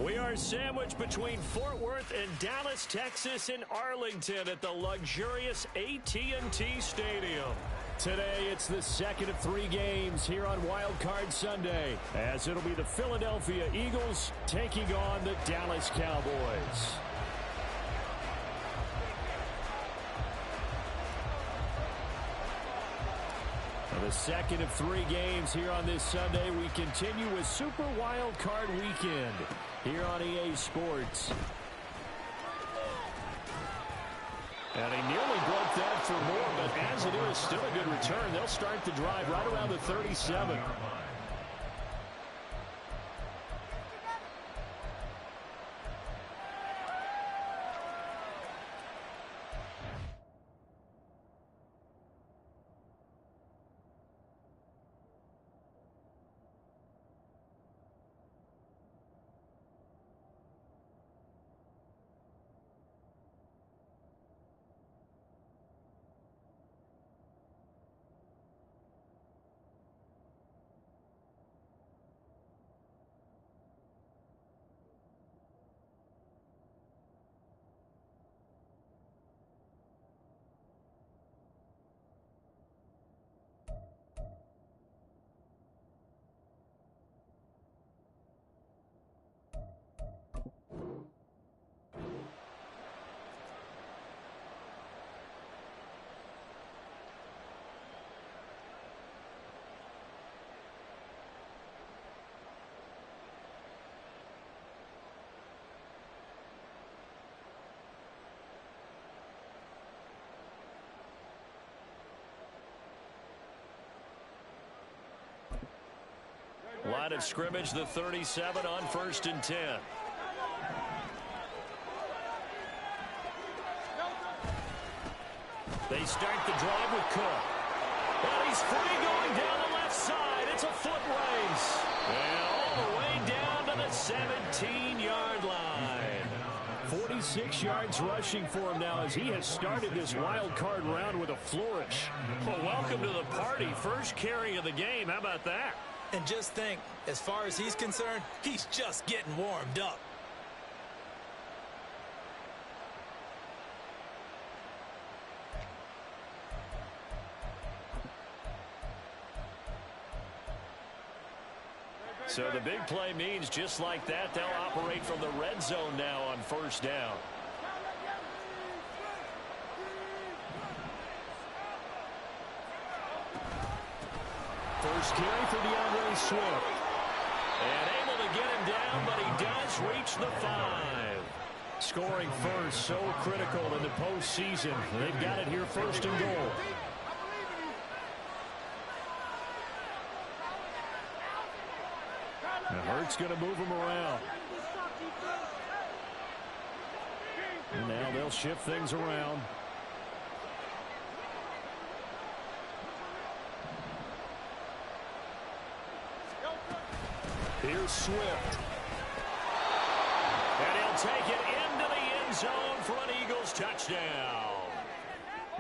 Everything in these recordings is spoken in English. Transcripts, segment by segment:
We are sandwiched between Fort Worth and Dallas, Texas, and Arlington at the luxurious AT&T Stadium. Today, it's the second of 3 games here on Wild Card Sunday, as it'll be the Philadelphia Eagles taking on the Dallas Cowboys. The second of 3 games here on this Sunday. We continue with Super Wild Card Weekend here on EA Sports. And he nearly broke that for more, but as it is, still a good return. They'll start the drive right around the 37. Line of scrimmage, the 37 on 1st and 10. They start the drive with Cook. And he's free going down the left side. It's a foot race. And all the way down to the 17-yard line. 46 yards rushing for him now as he has started this wild card round with a flourish. Well, welcome to the party. First carry of the game. How about that? And just think, as far as he's concerned, he's just getting warmed up. So the big play means just like that, they'll operate from the red zone now on 1st down. First carry for DeAndre Swift. And able to get him down, but he does reach the 5. Scoring first, so critical in the postseason. They've got it here 1st and goal. Now Hurts going to move him around. And now they'll shift things around. Here's Swift. And he'll take it into the end zone for an Eagles touchdown.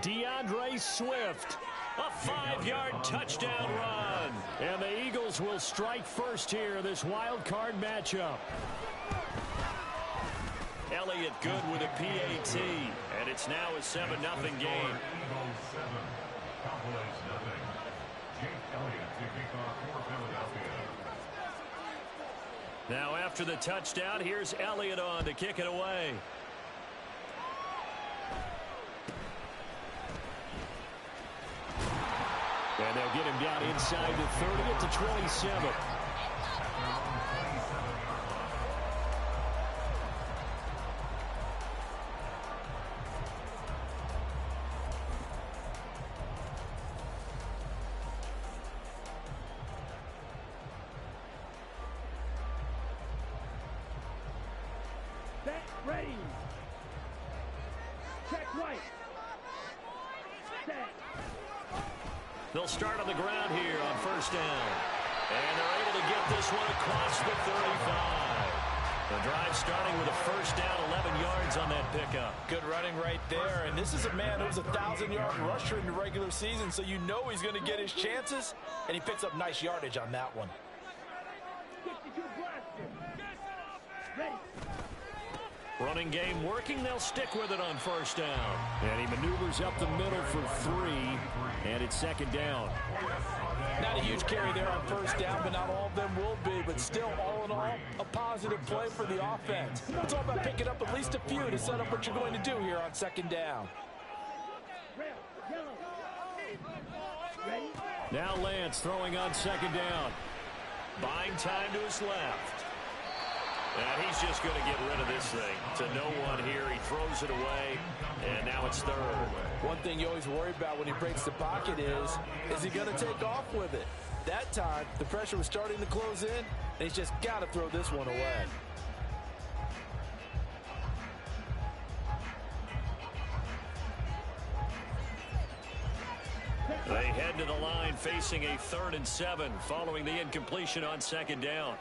DeAndre Swift, a 5-yard touchdown run. And the Eagles will strike first here in this wild card matchup. Elliott good with a PAT. And it's now a 7-0 game. Now after the touchdown, here's Elliott on to kick it away. And they'll get him down inside the 30 at the 27. Ready. Check right. Set. They'll start on the ground here on 1st down. And they're able to get this one across the 35. The drive starting with a 1st down, 11 yards on that pickup. Good running right there. And this is a man who's a 1,000-yard rusher in the regular season, so you know he's going to get his chances. And he picks up nice yardage on that one. Running game working. They'll stick with it on first down. And he maneuvers up the middle for 3, and it's second down. Not a huge carry there on first down, but not all of them will be. But still, all in all, a positive play for the offense. It's all about picking up at least a few to set up what you're going to do here on second down. Now Lance throwing on second down. Buying time to his left. And he's just going to get rid of this thing to no one here. He throws it away, and now it's third. One thing you always worry about when he breaks the pocket is he going to take off with it? That time, the pressure was starting to close in, and he's just got to throw this one away. They head to the line facing a 3rd and 7 following the incompletion on second down.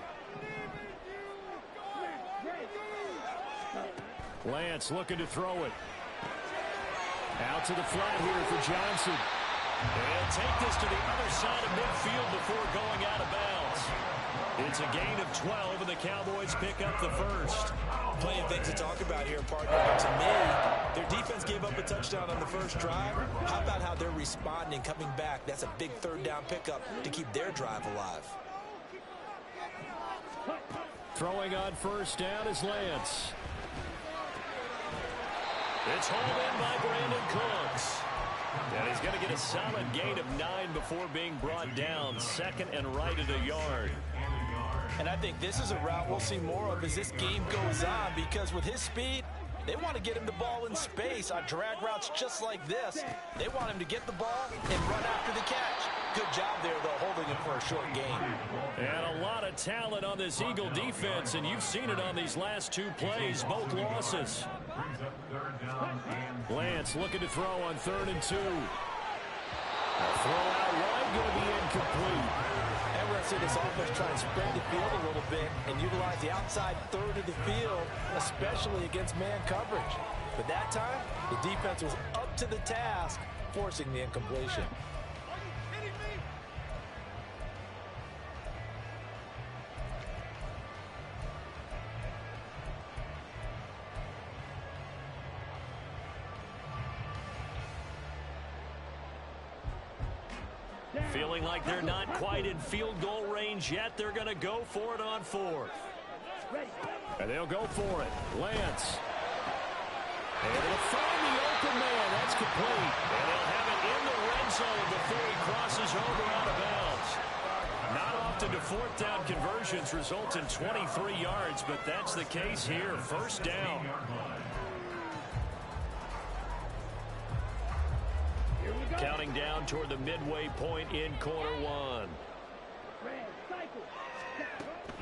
Lance looking to throw it. Out to the flat here for Johnson. He'll take this to the other side of midfield before going out of bounds. It's a gain of 12, and the Cowboys pick up the first. Plenty of things to talk about here, partner. But to me, their defense gave up a touchdown on the first drive. How about how they're responding, coming back? That's a big 3rd down pickup to keep their drive alive. Throwing on first down is Lance. It's hauled in by Brandon Cooks. And he's going to get a solid gain of 9 before being brought down. Second and right at a yard. And I think this is a route we'll see more of as this game goes on, because with his speed, they want to get him the ball in space on drag routes just like this. They want him to get the ball and run after the catch. Good job there, though, holding him for a short gain. And a lot of talent on this Eagle defense, and you've seen it on these last 2 plays, both losses. Lance looking to throw on 3rd and 2. A throw out wide, going to be incomplete. And we're going to see this offense try and spread the field a little bit and utilize the outside 3rd of the field, especially against man coverage. But that time, the defense was up to the task, forcing the incompletion. Feeling like they're not quite in field goal range yet. They're going to go for it on 4th. And they'll go for it. Lance. Able to find the open man. That's complete. And they'll have it in the red zone before he crosses over out of bounds. Not often do 4th down conversions result in 23 yards, but that's the case here. First down. Counting down toward the midway point in quarter 1.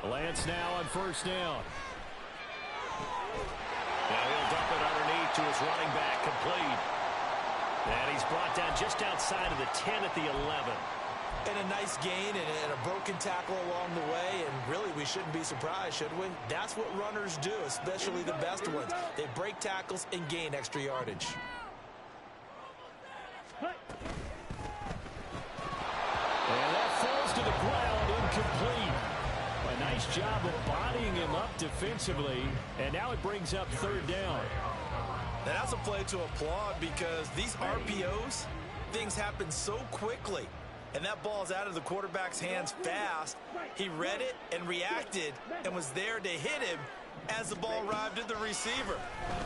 Lance now on first down. Now he'll dump it underneath to his running back, complete. And he's brought down just outside of the 10 at the 11. And a nice gain and a broken tackle along the way, and really we shouldn't be surprised, should we? That's what runners do, especially the best ones. They break tackles and gain extra yardage. And that falls to the ground, incomplete. A nice job of bodying him up defensively, and now it brings up 3rd down. And that's a play to applaud, because these RPOs, things happen so quickly. And that ball's out of the quarterback's hands fast. He read it and reacted and was there to hit him as the ball arrived at the receiver.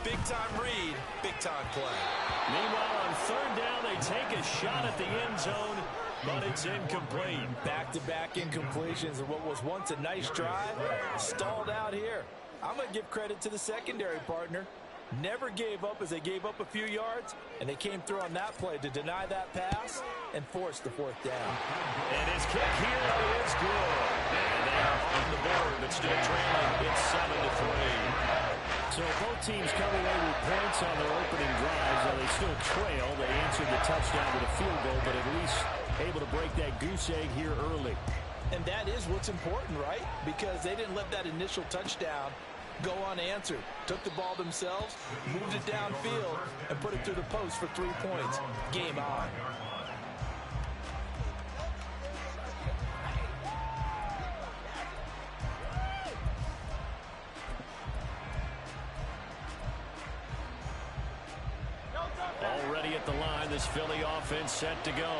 Big-time read, big-time play. Meanwhile, on 3rd down, they take a shot at the end zone, but it's incomplete. Back-to-back incompletions of what was once a nice drive, stalled out here. I'm going to give credit to the secondary partner. Never gave up as they gave up a few yards, and they came through on that play to deny that pass and force the 4th down. And his kick here is good. And they are on the board, but still trailing. It's 7-3. So both teams come away with points on their opening drives. While they still trail, they answered the touchdown with a field goal, but at least able to break that goose egg here early. And that is what's important, right? Because they didn't let that initial touchdown go unanswered. Took the ball themselves, moved it downfield, and put it through the post for 3 points. Game on. this Philly offense set to go.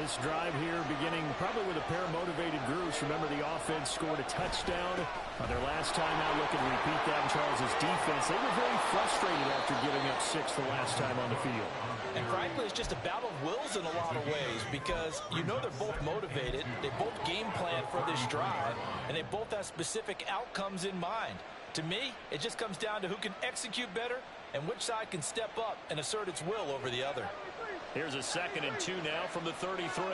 This drive here beginning probably with a pair of motivated groups. Remember, the offense scored a touchdown on their last time out. Looking to repeat that in Charles's defense. They were very frustrated after giving up 6 the last time on the field. And frankly, it's just a battle of wills in a lot of ways because you know they're both motivated. They both game plan for this drive, and they both have specific outcomes in mind. To me, it just comes down to who can execute better and which side can step up and assert its will over the other. Here's a 2nd and 2 now from the 33.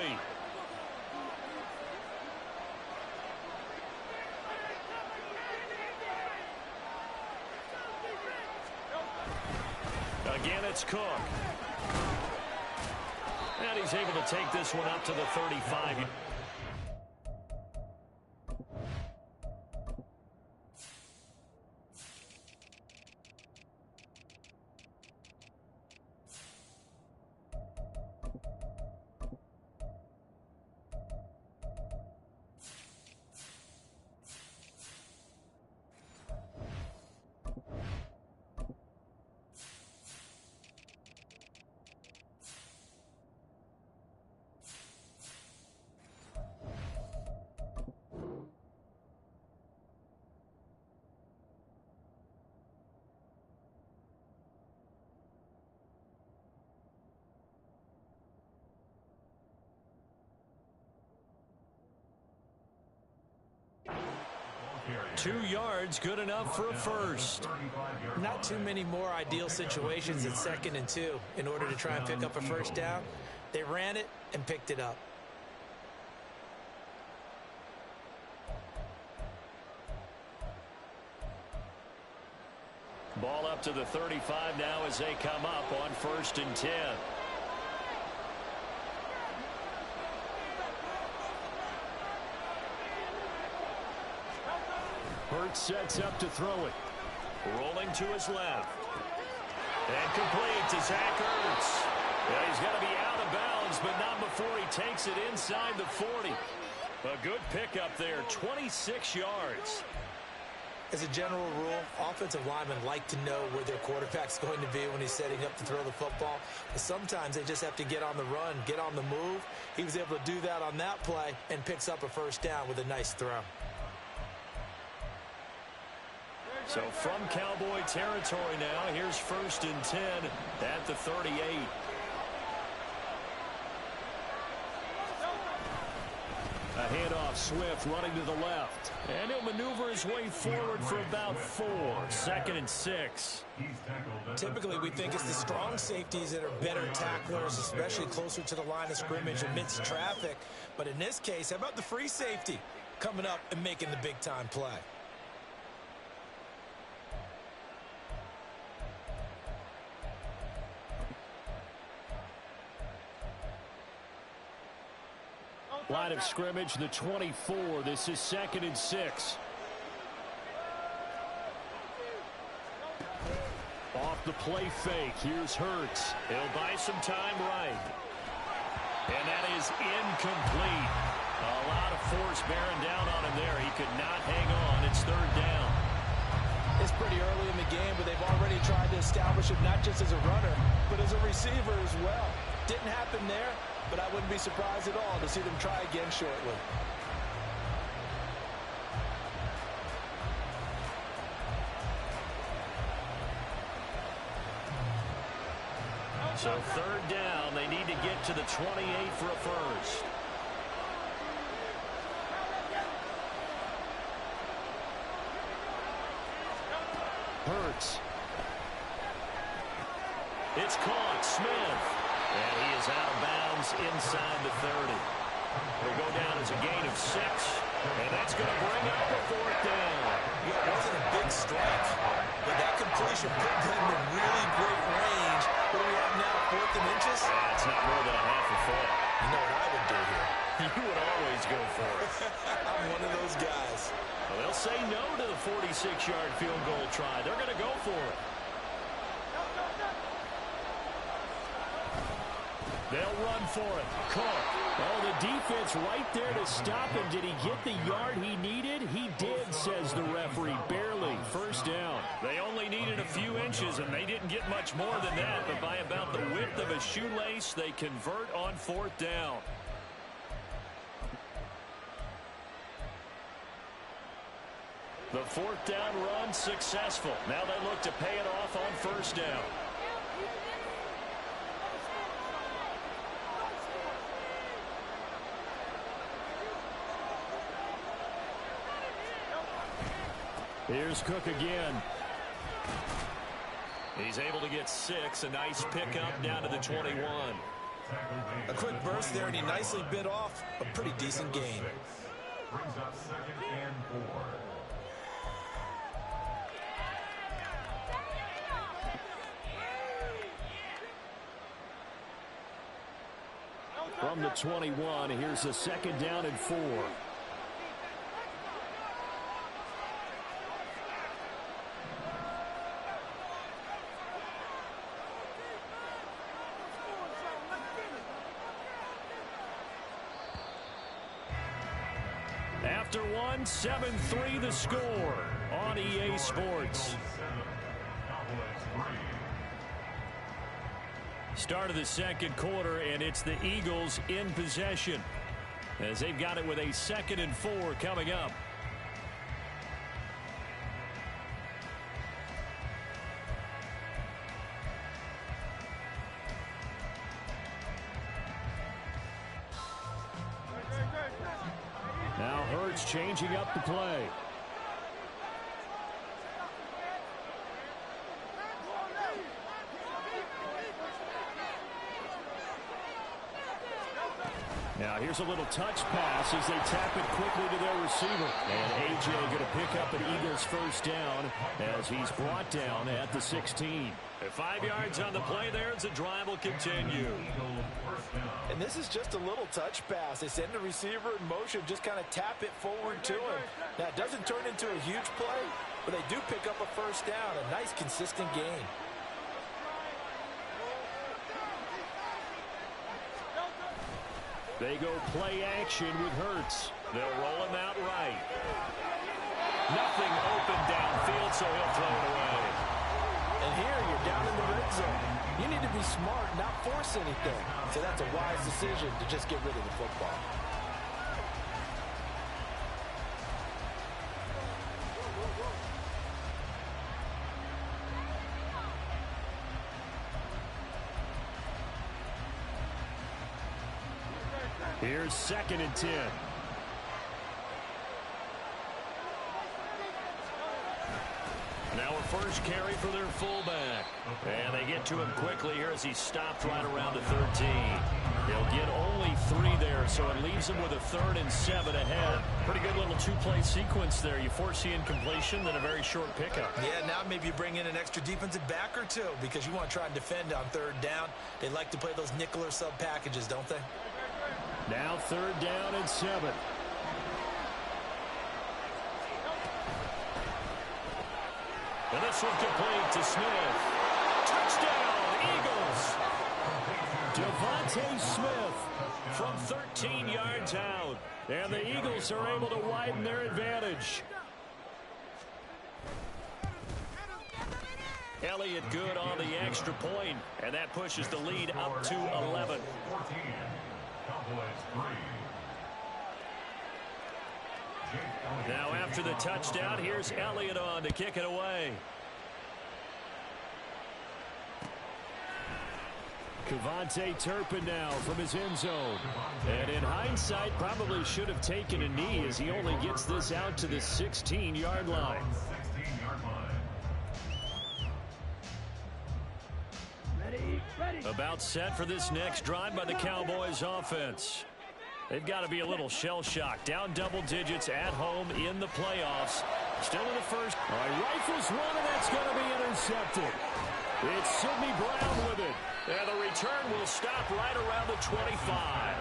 Again, it's Cook. And he's able to take this one up to the 35. Two yards, good enough for a first. Not too many more ideal situations at 2nd and 2 in order to try and pick up a first down. They ran it and picked it up. Ball up to the 35 now as they come up on 1st and 10. Hurts sets up to throw it. Rolling to his left. And complete to Zach Ertz. Yeah, he's got to be out of bounds, but not before he takes it inside the 40. A good pickup there, 26 yards. As a general rule, offensive linemen like to know where their quarterback's going to be when he's setting up to throw the football. But sometimes they just have to get on the run, get on the move. He was able to do that on that play and picks up a first down with a nice throw. So from Cowboy territory now, here's 1st and 10 at the 38. A handoff, Swift running to the left. And he'll maneuver his way forward for about 4. 2nd and 6. Typically, we think it's the strong safeties that are better tacklers, especially closer to the line of scrimmage amidst traffic. But in this case, how about the free safety coming up and making the big-time play? Line of scrimmage, the 24. This is 2nd and 6. Off the play fake. Here's Hurts. He'll buy some time right. And that is incomplete. A lot of force bearing down on him there. He could not hang on. It's 3rd down. It's pretty early in the game, but they've already tried to establish him not just as a runner, but as a receiver as well. Didn't happen there, but I wouldn't be surprised at all to see them try again shortly. So 3rd down, they need to get to the 28 for a first. Hurts. It's caught. Smith. And he is out of bounds inside the 30. It'll go down as a gain of 6. And that's going to bring up a 4th down. Yeah, it wasn't a big strike, but that completion put them in really great range. What do we have now, 4th and inches? It's not more than a half a foot. You know what I would do here? You would always go for it. I'm one of those guys. Well, they'll say no to the 46-yard field goal try. They're going to go for it. They'll run for it. Cook. Oh, the defense right there to stop him. Did he get the yard he needed? He did, says the referee. Barely. First down. They only needed a few inches, and they didn't get much more than that. But by about the width of a shoelace, they convert on fourth down. The fourth down run successful. Now they look to pay it off on first down. Here's Cook again. He's able to get 6. A nice pickup down to the 21. A quick burst there, and he nicely bit off a pretty decent gain. Brings up 2nd and 4. From the 21, here's a 2nd down and 4. After one, 7-3 the score on EA Sports. Start of the second quarter, and it's the Eagles in possession as they've got it with a 2nd and 4 coming up. Now Hurts changing up the play. Now here's a little touch pass as they tap it quickly to their receiver. And A.J. going to pick up an Eagles first down as he's brought down at the 16. At 5 yards on the play there as the drive will continue. And this is just a little touch pass. They send the receiver in motion, just kind of tap it forward to him. Now, it doesn't turn into a huge play, but they do pick up a first down, a nice, consistent gain. They go play action with Hurts. They'll roll him out right. Nothing open downfield, so he'll throw it away. And here, you're down in the red zone. You need to be smart, not force anything. So that's a wise decision to just get rid of the football. Here's 2nd and 10. Now a first carry for their fullback. And they get to him quickly here as he stopped right around the 13. He'll get only 3 there, so it leaves him with a 3rd and 7 ahead. Pretty good little 2-play sequence there. You foresee incompletion, then a very short pickup. Yeah, now maybe you bring in an extra defensive back or two because you want to try and defend on 3rd down. They like to play those nickel or sub packages, don't they? Now 3rd down and 7. And this one complete to Smith. Touchdown, Eagles! Devontae Smith From 13 yards out. and the Eagles are able to widen their advantage. Elliott good on the extra point, and that pushes the lead up to 11. 14. Cowboys 3. Now after the touchdown, here's Elliott on to kick it away. Kevontae Turpin now from his end zone. And in hindsight, probably should have taken a knee as he only gets this out to the 16-yard line. 16-yard line. About set for this next drive by the Cowboys offense. They've got to be a little shell-shocked. Down double digits at home in the playoffs. Still in the first. All right, rifles one, and that's going to be intercepted. It's Sidney Brown with it. And the return will stop right around the 25.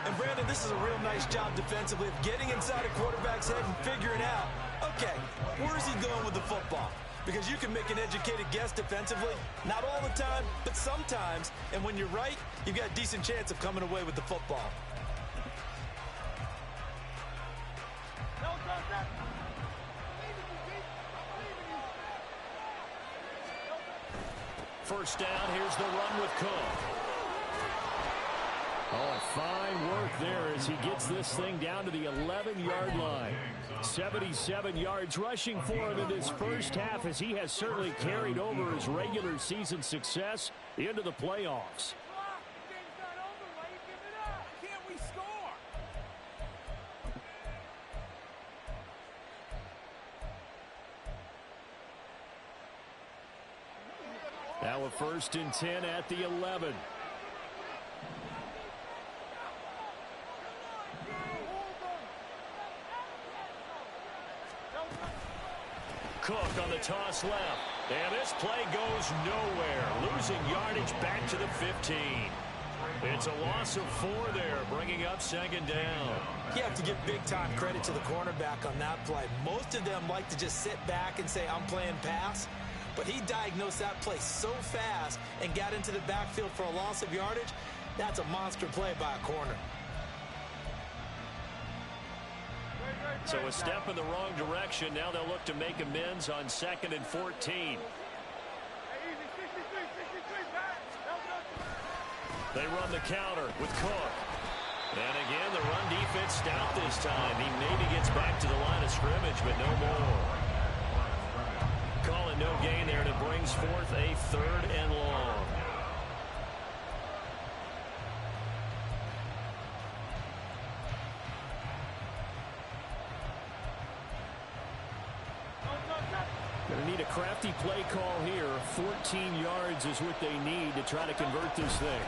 And Brandon, this is a real nice job defensively of getting inside a quarterback's head and figuring out, okay, where's he going with the football? because you can make an educated guess defensively. Not all the time, but sometimes. And when you're right, you've got a decent chance of coming away with the football. First down, here's the run with Cook. Oh, fine work there as he gets this thing down to the 11-yard line. 77 yards rushing for him in this first half, as he has certainly carried over his regular season success into the playoffs. Now a 1st and 10 at the 11. Cook on the toss left. And this play goes nowhere. Losing yardage back to the 15. It's a loss of 4 there, bringing up 2nd down. You have to give big-time credit to the cornerback on that play. Most of them like to just sit back and say, I'm playing pass. But he diagnosed that play so fast and got into the backfield for a loss of yardage. That's a monster play by a corner. So a step in the wrong direction. Now they'll look to make amends on 2nd and 14. They run the counter with Cook. And again, the run defense stout this time. He maybe gets back to the line of scrimmage, but no more. Calling no gain there, and it brings forth a 3rd and long. Going to need a crafty play call here. 14 yards is what they need to try to convert this thing.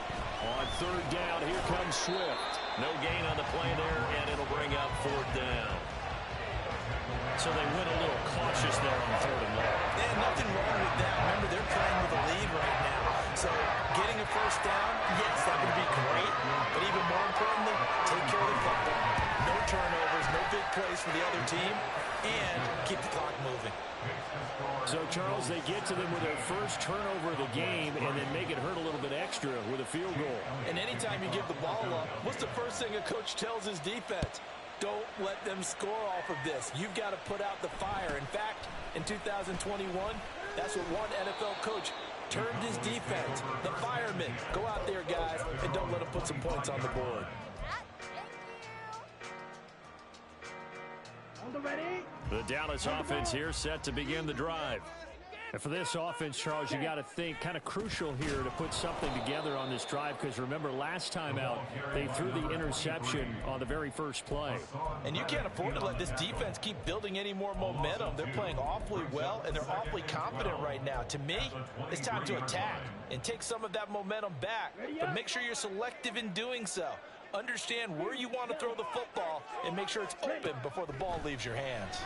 On 3rd down, here comes Swift. No gain on the play there, and it'll bring up 4th down. So they went a little cautious there on 3rd and long. And nothing wrong with that. Remember, they're playing with a lead right now. So getting a 1st down, yes, that would be great. But even more importantly, take care of the football. No turnovers, no big plays for the other team, and keep the clock moving. So, Charles, they get to them with their first turnover of the game and then make it hurt a little bit extra with a field goal. And anytime you give the ball up, what's the first thing a coach tells his defense? Don't let them score off of this. You've got to put out the fire. In fact, in 2021, that's what one NFL coach termed his defense. The firemen. Go out there, guys, and don't let them put some points on the board. The Dallas offense here set to begin the drive. And for this offense, Charles, you got to think kind of crucial here to put something together on this drive, because remember last time out they threw the interception on the very first play. And you can't afford to let this defense keep building any more momentum. They're playing awfully well, and they're awfully confident right now. To me, it's time to attack and take some of that momentum back, but make sure you're selective in doing so. Understand where you want to throw the football and make sure it's open before the ball leaves your hands.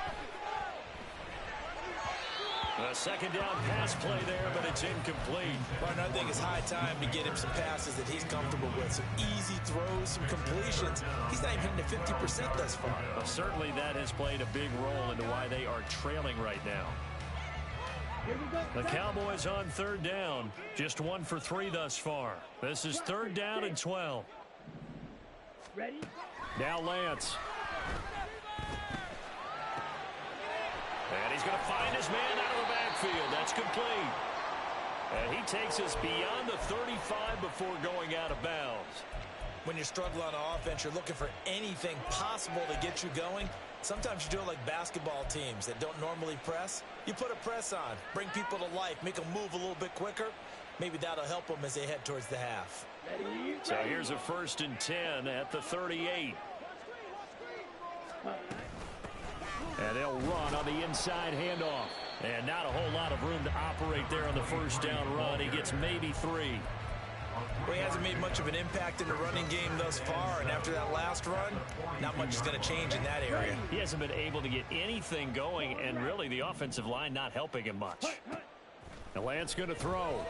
A 2nd down pass play there, but it's incomplete. Martin, I think it's high time to get him some passes that he's comfortable with. Some easy throws, some completions. He's not even hitting the 50% thus far. Well, certainly that has played a big role into why they are trailing right now. The Cowboys on 3rd down. Just 1 for 3 thus far. This is 3rd down and 12. Ready? Now Lance. And he's going to find his man out of the backfield. That's complete. And he takes us beyond the 35 before going out of bounds. When you struggle on offense, you're looking for anything possible to get you going. Sometimes you do it like basketball teams that don't normally press. You put a press on, bring people to life, make them move a little bit quicker. Maybe that'll help them as they head towards the half. So here's a 1st and 10 at the 38. And they'll run on the inside handoff. And not a whole lot of room to operate there on the 1st down run. He gets maybe 3. Well, he hasn't made much of an impact in the running game thus far, and after that last run, not much is going to change in that area. He hasn't been able to get anything going, and really the offensive line not helping him much. And Lance going to throw.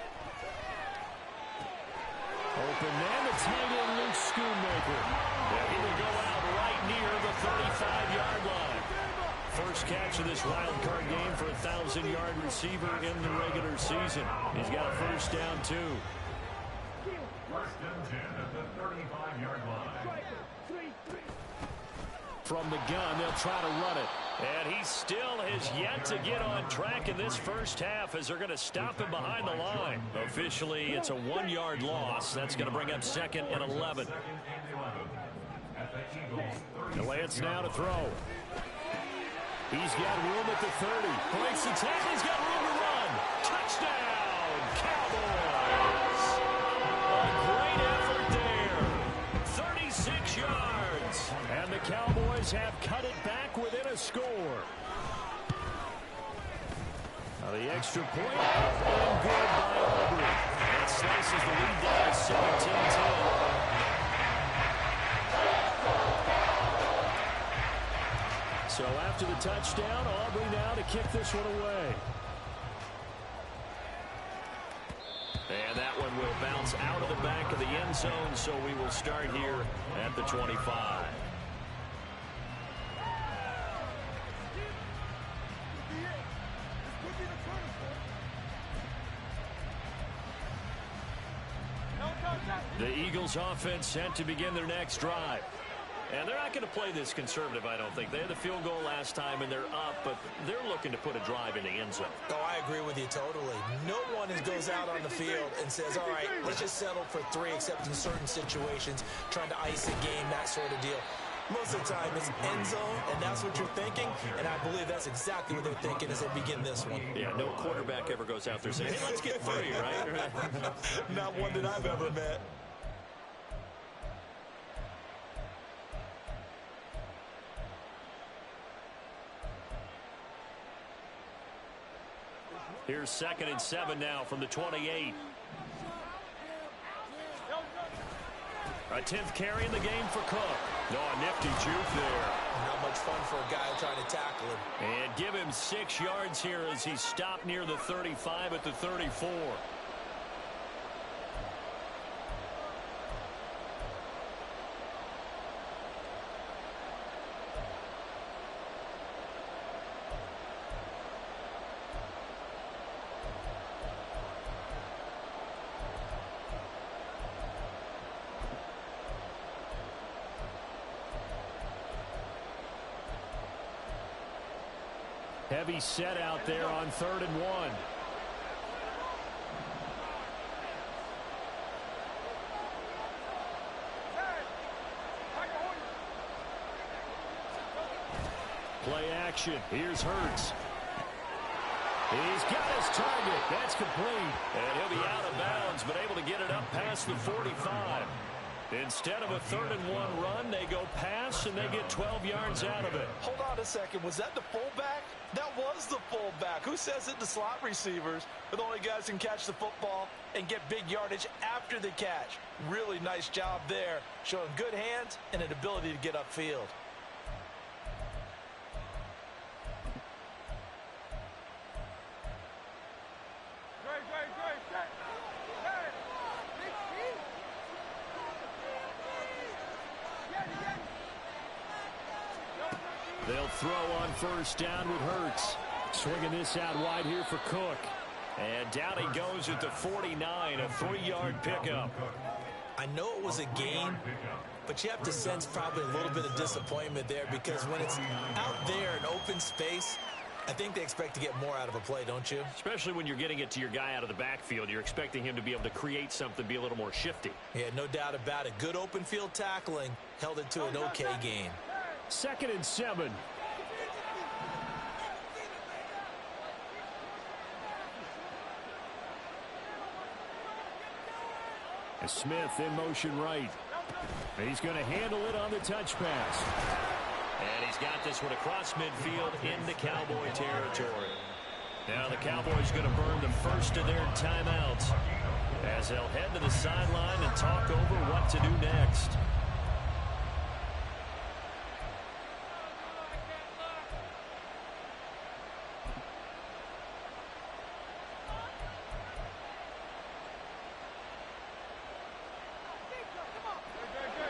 Open man, the tight end, Luke Schoonmaker. Yeah, he will go out right near the 35-yard line. First catch much of this wild card game for a 1,000-yard receiver in the regular season. He's got a first down, too. First and 10 at the 35-yard line. From the gun, they'll try to run it. And he still has yet to get on track in this first half as they're going to stop him behind the line. Officially, it's a 1-yard loss. That's going to bring up 2nd and 11. The Lance now to throw. He's got room at the 30. Breaks the tackle. He's got room to run. Touchdown, Cowboys! A great effort there. 36 yards. And the Cowboys have cut it back within a score. Now the extra point up and good by Aubrey. That slices the lead down to 17-10. So after the touchdown, Aubrey now to kick this one away. And that one will bounce out of the back of the end zone, so we will start here at the 25. The Eagles offense set to begin their next drive. And they're not going to play this conservative, I don't think. They had the field goal last time, and they're up, but they're looking to put a drive in the end zone. Oh, I agree with you totally. No one goes out on the field and says, all right, let's just settle for 3, except in certain situations, trying to ice a game, that sort of deal. Most of the time, it's end zone, and that's what you're thinking, and I believe that's exactly what they're thinking as they begin this one. Yeah, no quarterback ever goes out there saying, hey, let's get 3, right? Not one that I've ever met. Here's 2nd and 7 now from the 28. A 10th carry in the game for Cook. No, a nifty juke there. Not much fun for a guy trying to tackle him. And give him 6 yards here as he stopped near the 35 at the 34. Heavy set out there on 3rd and 1. Play action. Here's Hurts. He's got his target. That's complete. And he'll be out of bounds, but able to get it up past the 45. Instead of a 3rd and 1 run, they go pass, and they get 12 yards out of it. Hold on a second. Was that the fullback? That was the fullback. Who says it to slot receivers? But the only guys who can catch the football and get big yardage after the catch. Really nice job there, showing good hands and an ability to get upfield. They'll throw on 1st down with Hurts. Swinging this out wide here for Cook. And down he goes at the 49, a 3-yard pickup. I know it was a gain, but you have to sense probably a little bit of disappointment there because when it's out there in open space, I think they expect to get more out of a play, don't you? Especially when you're getting it to your guy out of the backfield. You're expecting him to be able to create something, be a little more shifty. Yeah, no doubt about it. Good open field tackling held it to an okay gain. 2nd and 7. Smith in motion right. He's going to handle it on the touch pass. And he's got this one across midfield into Cowboy territory. Now the Cowboys going to burn the first of their timeouts as they'll head to the sideline and talk over what to do next.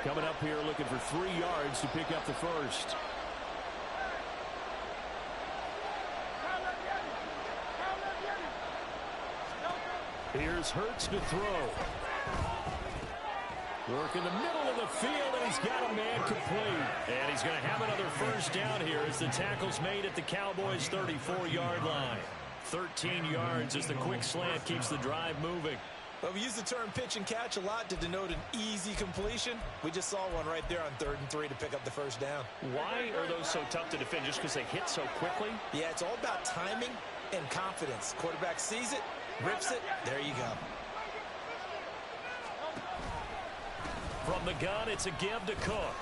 Coming up here looking for 3 yards to pick up the first. Here's Hurts to throw. Work in the middle of the field, and he's got a man complete. And he's going to have another first down here as the tackle's made at the Cowboys' 34-yard line. 13 yards as the quick slant keeps the drive moving. Well, we use the term pitch and catch a lot to denote an easy completion. We just saw one right there on 3rd and 3 to pick up the first down. Why are those so tough to defend? Just because they hit so quickly? Yeah, it's all about timing and confidence. Quarterback sees it, rips it, there you go. From the gun, it's a give to Cook.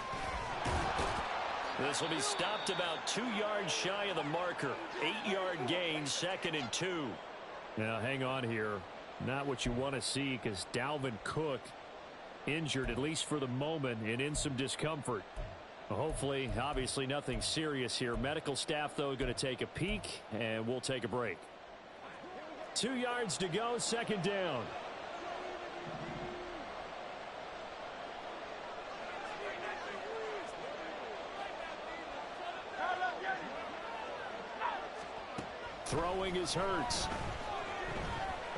This will be stopped about 2 yards shy of the marker. 8-yard gain, 2nd and 2. Now, hang on here. Not what you want to see because Dalvin Cook injured, at least for the moment, and in some discomfort. Hopefully, obviously, nothing serious here. Medical staff, though, going to take a peek, and we'll take a break. 2 yards to go, 2nd down. Throwing is Hurts.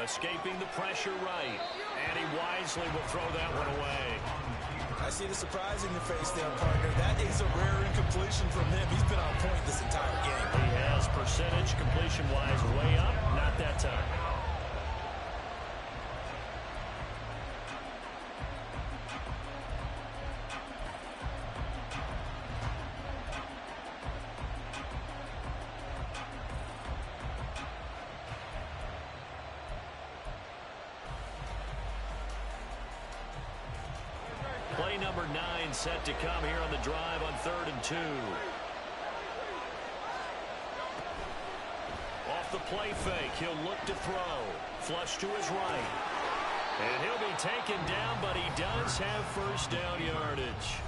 Escaping the pressure right. And he wisely will throw that one away. I see the surprise in your face there, partner. That is a rare incompletion from him. He's been on point this entire game. He has percentage completion-wise way up. Not that time. Play number 9 set to come here on the drive on 3rd and 2. Off the play fake, he'll look to throw. Flush to his right. And he'll be taken down, but he does have first down yardage.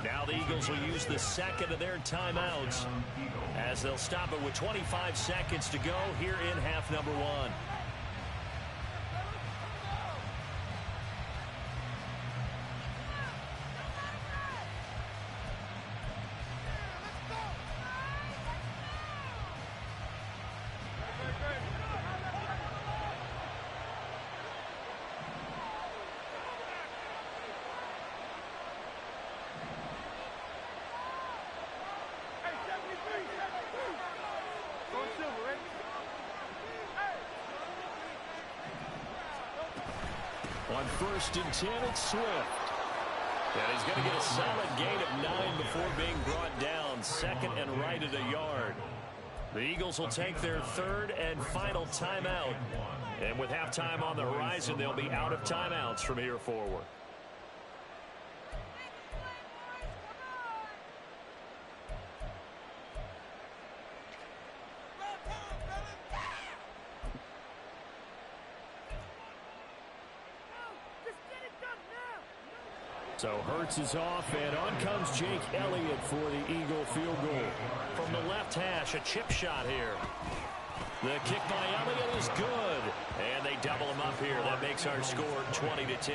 Now the Eagles will use the second of their timeouts as they'll stop it with 25 seconds to go here in half number 1. On 1st and 10, it's Swift. And he's going to get a solid gain of 9 before being brought down. 2nd and right at a yard. The Eagles will take their 3rd and final timeout. And with halftime on the horizon, they'll be out of timeouts from here forward. So Hurts is off, and on comes Jake Elliott for the Eagle field goal. From the left hash, a chip shot here. The kick by Elliott is good. And they double him up here. That makes our score 20-10.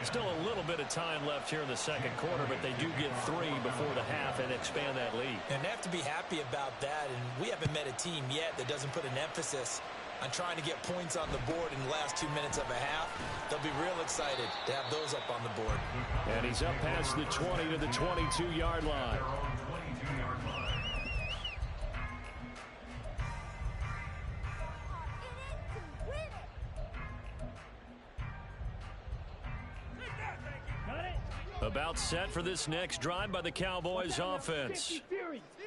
Still a little bit of time left here in the 2nd quarter, but they do get 3 before the half and expand that lead. And they have to be happy about that. And we haven't met a team yet that doesn't put an emphasis on trying to get points on the board in the last 2 minutes of a half. They'll be real excited to have those up on the board. And he's up past the 20 to the 22-yard line. About set for this next drive by the Cowboys offense.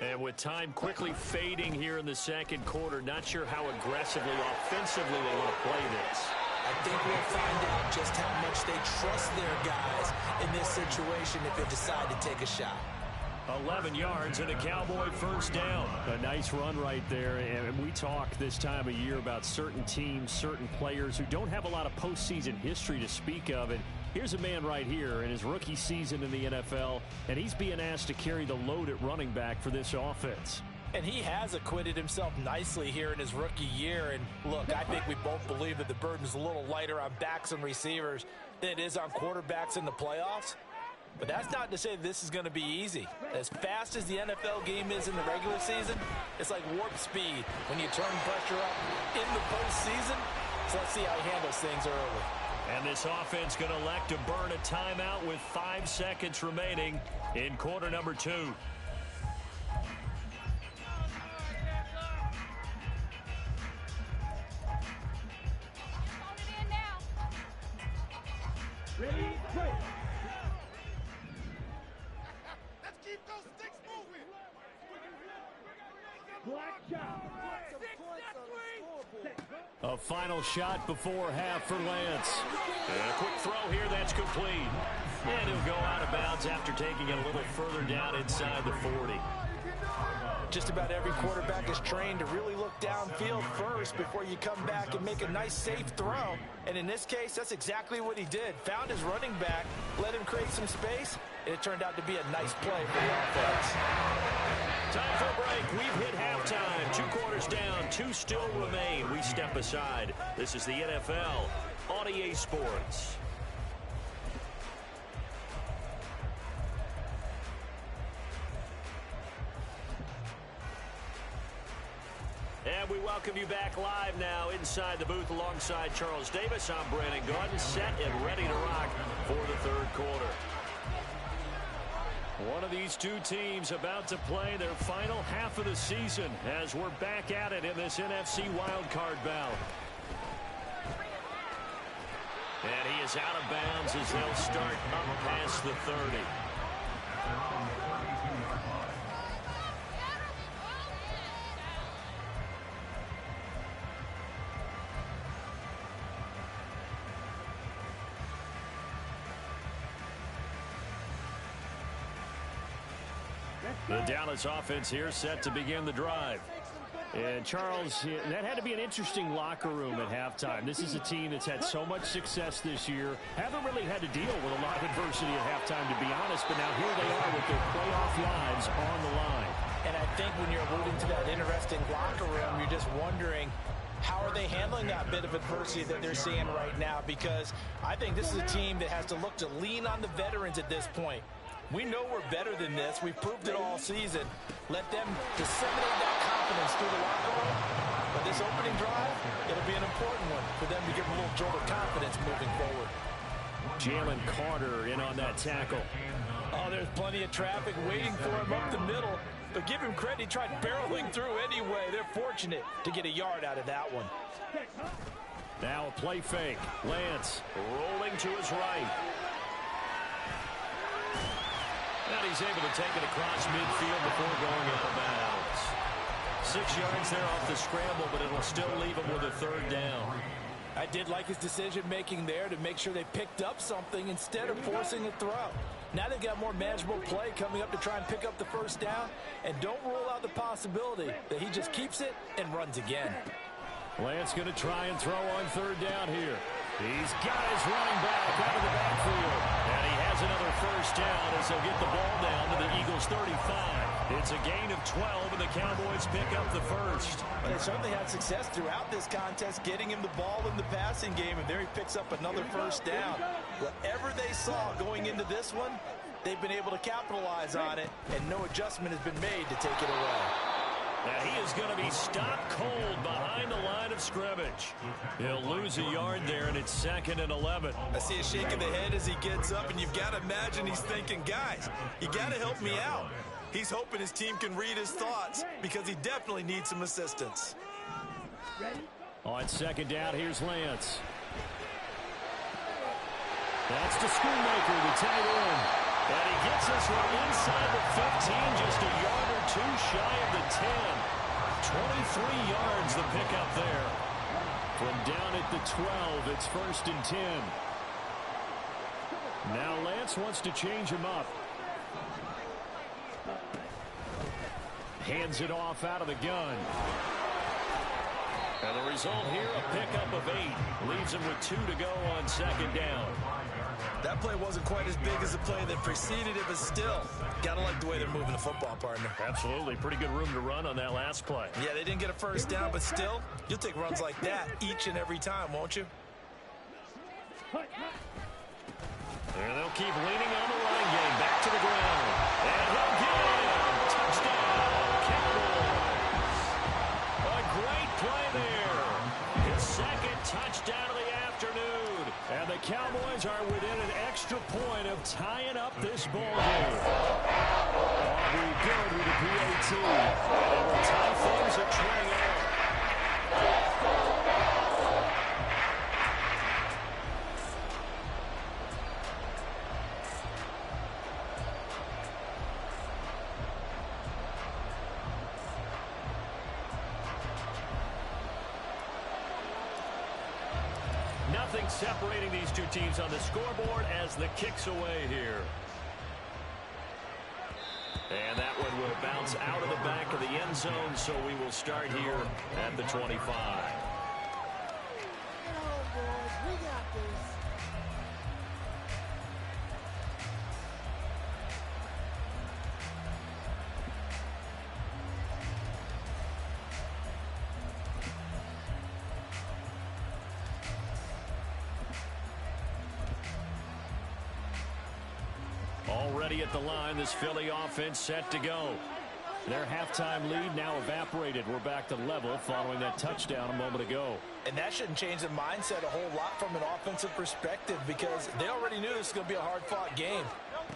And with time quickly fading here in the 2nd quarter, not sure how aggressively, offensively they want to play this. I think we'll find out just how much they trust their guys in this situation if they decide to take a shot. 11 yards and a Cowboy first down. A nice run right there. And we talk this time of year about certain teams, certain players who don't have a lot of postseason history to speak of. And here's a man right here in his rookie season in the NFL, and he's being asked to carry the load at running back for this offense. And he has acquitted himself nicely here in his rookie year. And look, I think we both believe that the burden's a little lighter on backs and receivers than it is on quarterbacks in the playoffs. But that's not to say this is going to be easy. As fast as the NFL game is in the regular season, it's like warp speed when you turn pressure up in the postseason. So let's see how he handles things early. And this offense going to elect to burn a timeout with 5 seconds remaining in quarter number 2. Ready, play. Let's keep those sticks moving. Black shot. A final shot before half for Lance. And a quick throw here, that's complete. And he'll go out of bounds after taking it a little further down inside the 40. Just about every quarterback is trained to really look downfield first before you come back and make a nice, safe throw. And in this case, that's exactly what he did. Found his running back, let him create some space, and it turned out to be a nice play for the offense. Time for a break. We've hit halftime. 2 quarters down, 2 still remain. We step aside. This is the NFL on EA Sports. And we welcome you back live now inside the booth alongside Charles Davis. I'm Brandon Gaudin, set and ready to rock for the 3rd quarter. One of these 2 teams about to play their final half of the season as we're back at it in this NFC wildcard bout. And he is out of bounds as they'll start up past the 30. The Dallas offense here set to begin the drive. And Charles, that had to be an interesting locker room at halftime. This is a team that's had so much success this year. Haven't really had to deal with a lot of adversity at halftime, to be honest. But now here they are with their playoff lives on the line. And I think when you're alluding to that interesting locker room, you're just wondering, how are they handling that bit of adversity that they're seeing right now? Because I think this is a team that has to look to lean on the veterans at this point. We know we're better than this. We've proved it all season. Let them disseminate that confidence through the locker room. But this opening drive, it'll be an important one for them to give them a little jolt of confidence moving forward. Jalen Carter in on that tackle. Oh, there's plenty of traffic waiting for him up the middle. But give him credit, he tried barreling through anyway. They're fortunate to get a yard out of that one. Now a play fake. Lance rolling to his right. And he's able to take it across midfield before going out of bounds. 6 yards there off the scramble, but it'll still leave him with a 3rd down. I did like his decision-making there to make sure they picked up something instead of forcing a throw. Now they've got more manageable play coming up to try and pick up the 1st down. And don't rule out the possibility that he just keeps it and runs again. Lance going to try and throw on 3rd down here. He's got his running back out of the backfield. And he has another 1st down as they'll get the ball down to the Eagles' 35. It's a gain of 12, and the Cowboys pick up the 1st. They certainly had success throughout this contest, getting him the ball in the passing game, and there he picks up another 1st down. Whatever they saw going into this one, they've been able to capitalize on it, and no adjustment has been made to take it away. And he is going to be stopped cold behind the line of scrimmage. He'll lose a yard there, and it's 2nd and 11. I see a shake of the head as he gets up, and you've got to imagine he's thinking, guys, you got to help me out. He's hoping his team can read his thoughts because he definitely needs some assistance. On 2nd down, here's Lance. That's to Schoonmaker, the tight end. And he gets us right inside the 15, just a yard or 2 shy of the 10. 23 yards the pickup there. From down at the 12, it's 1st and 10. Now Lance wants to change him up. Hands it off out of the gun. And the result here, a pickup of 8. Leaves him with 2 to go on 2nd down. That play wasn't quite as big as the play that preceded it, but still, gotta like the way they're moving the football, partner. Absolutely. Pretty good room to run on that last play. Yeah, they didn't get a 1st down, but still, you'll take runs like that each and every time, won't you? And they'll keep leaning on the running game. Back to the ground. And he'll get it. Touchdown, Cowboys. A great play there. His 2nd touchdown this ball game. Aubrey good with the PAT. And we'll tie things at 20. Nothing separating these two teams on the scoreboard as the kick's away here. And that one will bounce out of the back of the end zone, so we will start here at the 25. Get on, boys. We got this. Already at the line, this Philly offense set to go. Their halftime lead now evaporated. We're back to level following that touchdown a moment ago. And that shouldn't change the mindset a whole lot from an offensive perspective because they already knew this was going to be a hard-fought game.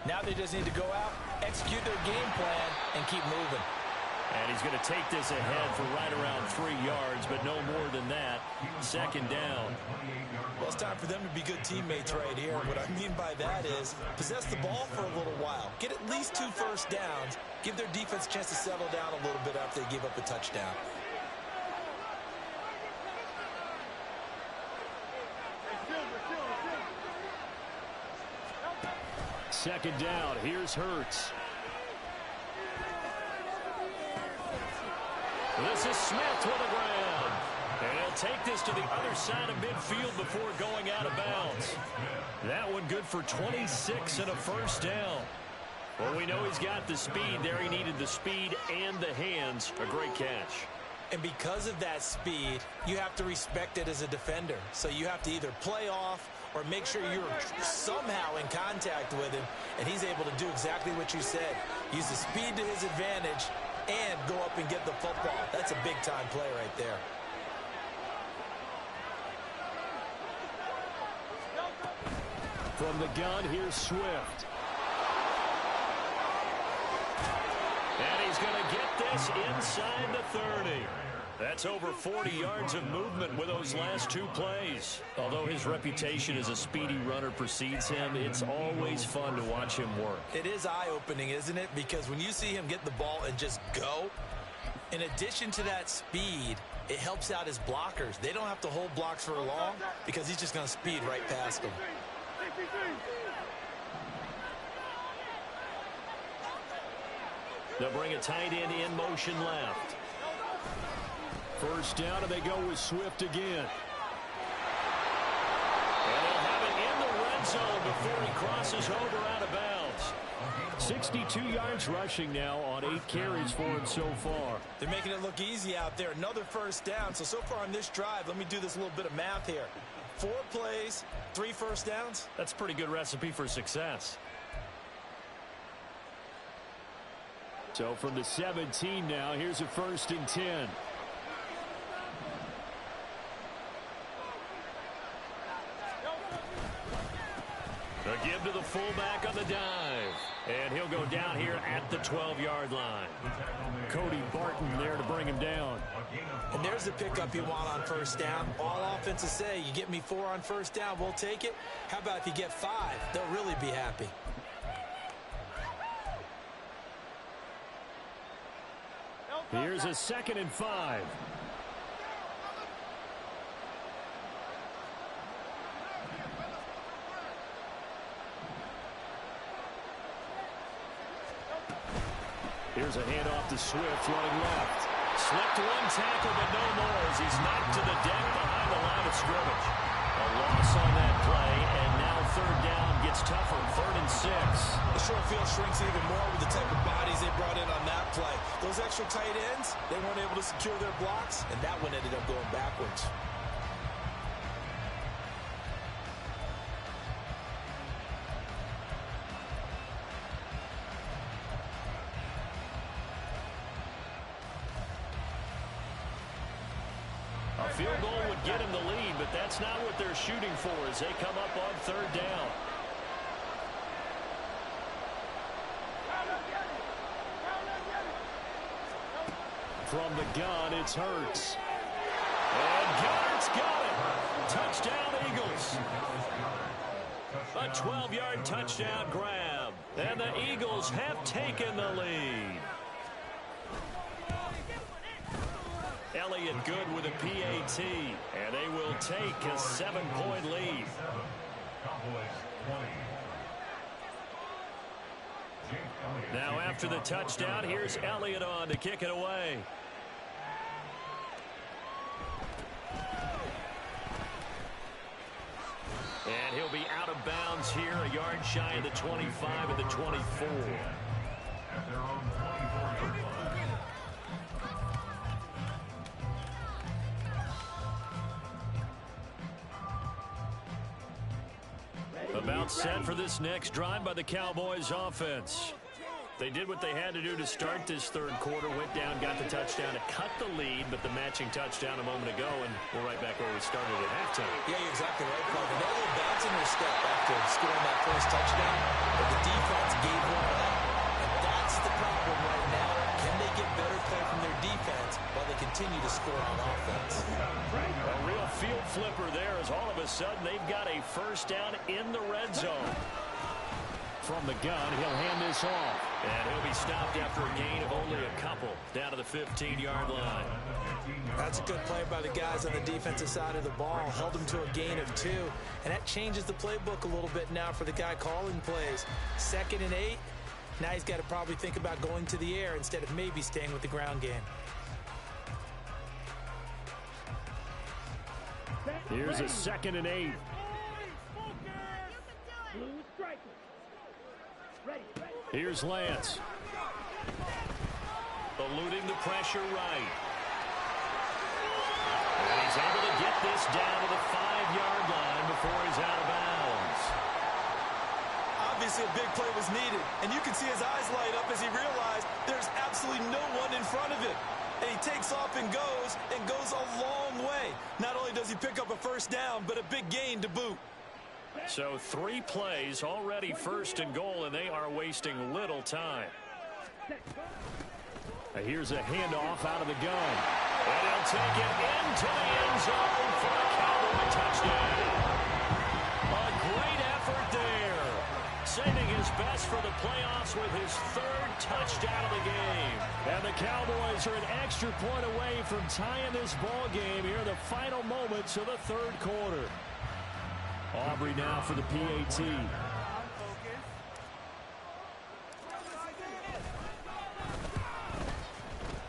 Now they just need to go out, execute their game plan, and keep moving. And he's going to take this ahead for right around 3 yards, but no more than that. Second down. Well, it's time for them to be good teammates right here. What I mean by that is possess the ball for a little while. Get at least 2 first downs. Give their defense a chance to settle down a little bit after they give up a touchdown. Second down. Here's Hurts. This is Smith with a grab. And he'll take this to the other side of midfield before going out of bounds. That one good for 26 and a first down. Well, we know he's got the speed there. He needed the speed and the hands. A great catch. And because of that speed, you have to respect it as a defender. So you have to either play off or make sure you're somehow in contact with him. And he's able to do exactly what you said. Use the speed to his advantage and go up and get the football. That's a big-time play right there. From the gun, here's Swift. And he's going to get this inside the 30. That's over 40 yards of movement with those last 2 plays. Although his reputation as a speedy runner precedes him, it's always fun to watch him work. It is eye-opening, isn't it? Because when you see him get the ball and just go, in addition to that speed, it helps out his blockers. They don't have to hold blocks for long because he's just going to speed right past them. They'll bring a tight end in motion left. First down, and they go with Swift again. And they'll have it in the red zone before he crosses over out of bounds. 62 yards rushing now on 8 carries for him so far. They're making it look easy out there. Another first down. So far on this drive, let me do this little bit of math here. 4 plays, 3 first downs. That's a pretty good recipe for success. So from the 17 now, here's a 1st and 10. A give to the fullback on the dive. And he'll go down here at the 12-yard line. Cody Barton there to bring him down. And there's the pickup you want on first down. All offenses say, you get me 4 on first down, we'll take it. How about if you get 5? They'll really be happy. Here's a 2nd and 5. Here's a handoff to Swift running left. Slipped 1 tackle, but no more as he's knocked to the deck behind the line of scrimmage. A loss on that play, and now 3rd down gets tougher, 3rd and 6. The short field shrinks even more with the type of bodies they brought in on that play. Those extra tight ends, they weren't able to secure their blocks, and that one ended up going backwards. A field goal would get him the lead, but that's not what they're shooting for as they come up on 3rd down. From the gun, it's Hurts. And Goddard's got it. Touchdown, Eagles. A 12-yard touchdown grab. And the Eagles have taken the lead. Elliott good with a PAT. And they will take a 7-point lead. Now after the touchdown, here's Elliott on to kick it away. And he'll be out of bounds here, a yard shy of the 25 and the 24. About set for this next drive by the Cowboys offense. They did what they had to do to start this third quarter, went down, got the touchdown to cut the lead, but the matching touchdown a moment ago, and we're right back where we started at halftime. Yeah, you're exactly right, Clark. They had a little bounce in their step after scoring that first touchdown, but the defense gave one up, and that's the problem right now. Can they get better play from their defense while they continue to score on offense? A real field flipper there as all of a sudden they've got a first down in the red zone. From the gun, he'll hand this off. And he'll be stopped after a gain of only a couple down to the 15-yard line. That's a good play by the guys on the defensive side of the ball. Held them to a gain of 2. And that changes the playbook a little bit now for the guy calling plays. 2nd and 8. Now he's got to probably think about going to the air instead of maybe staying with the ground game. Here's a 2nd and 8. Here's Lance. Eluding the pressure right. And he's able to get this down to the 5-yard line before he's out of bounds. Obviously a big play was needed, and you can see his eyes light up as he realized there's absolutely no one in front of him. And he takes off and goes a long way. Not only does he pick up a first down, but a big gain to boot. So 3 plays, already 1st and goal, and they are wasting little time. Here's a handoff out of the gun. And he'll take it into the end zone for a Cowboy touchdown. A great effort there. Saving his best for the playoffs with his 3rd touchdown of the game. And the Cowboys are an extra point away from tying this ball game here in the final moments of the 3rd quarter. Aubrey now for the PAT.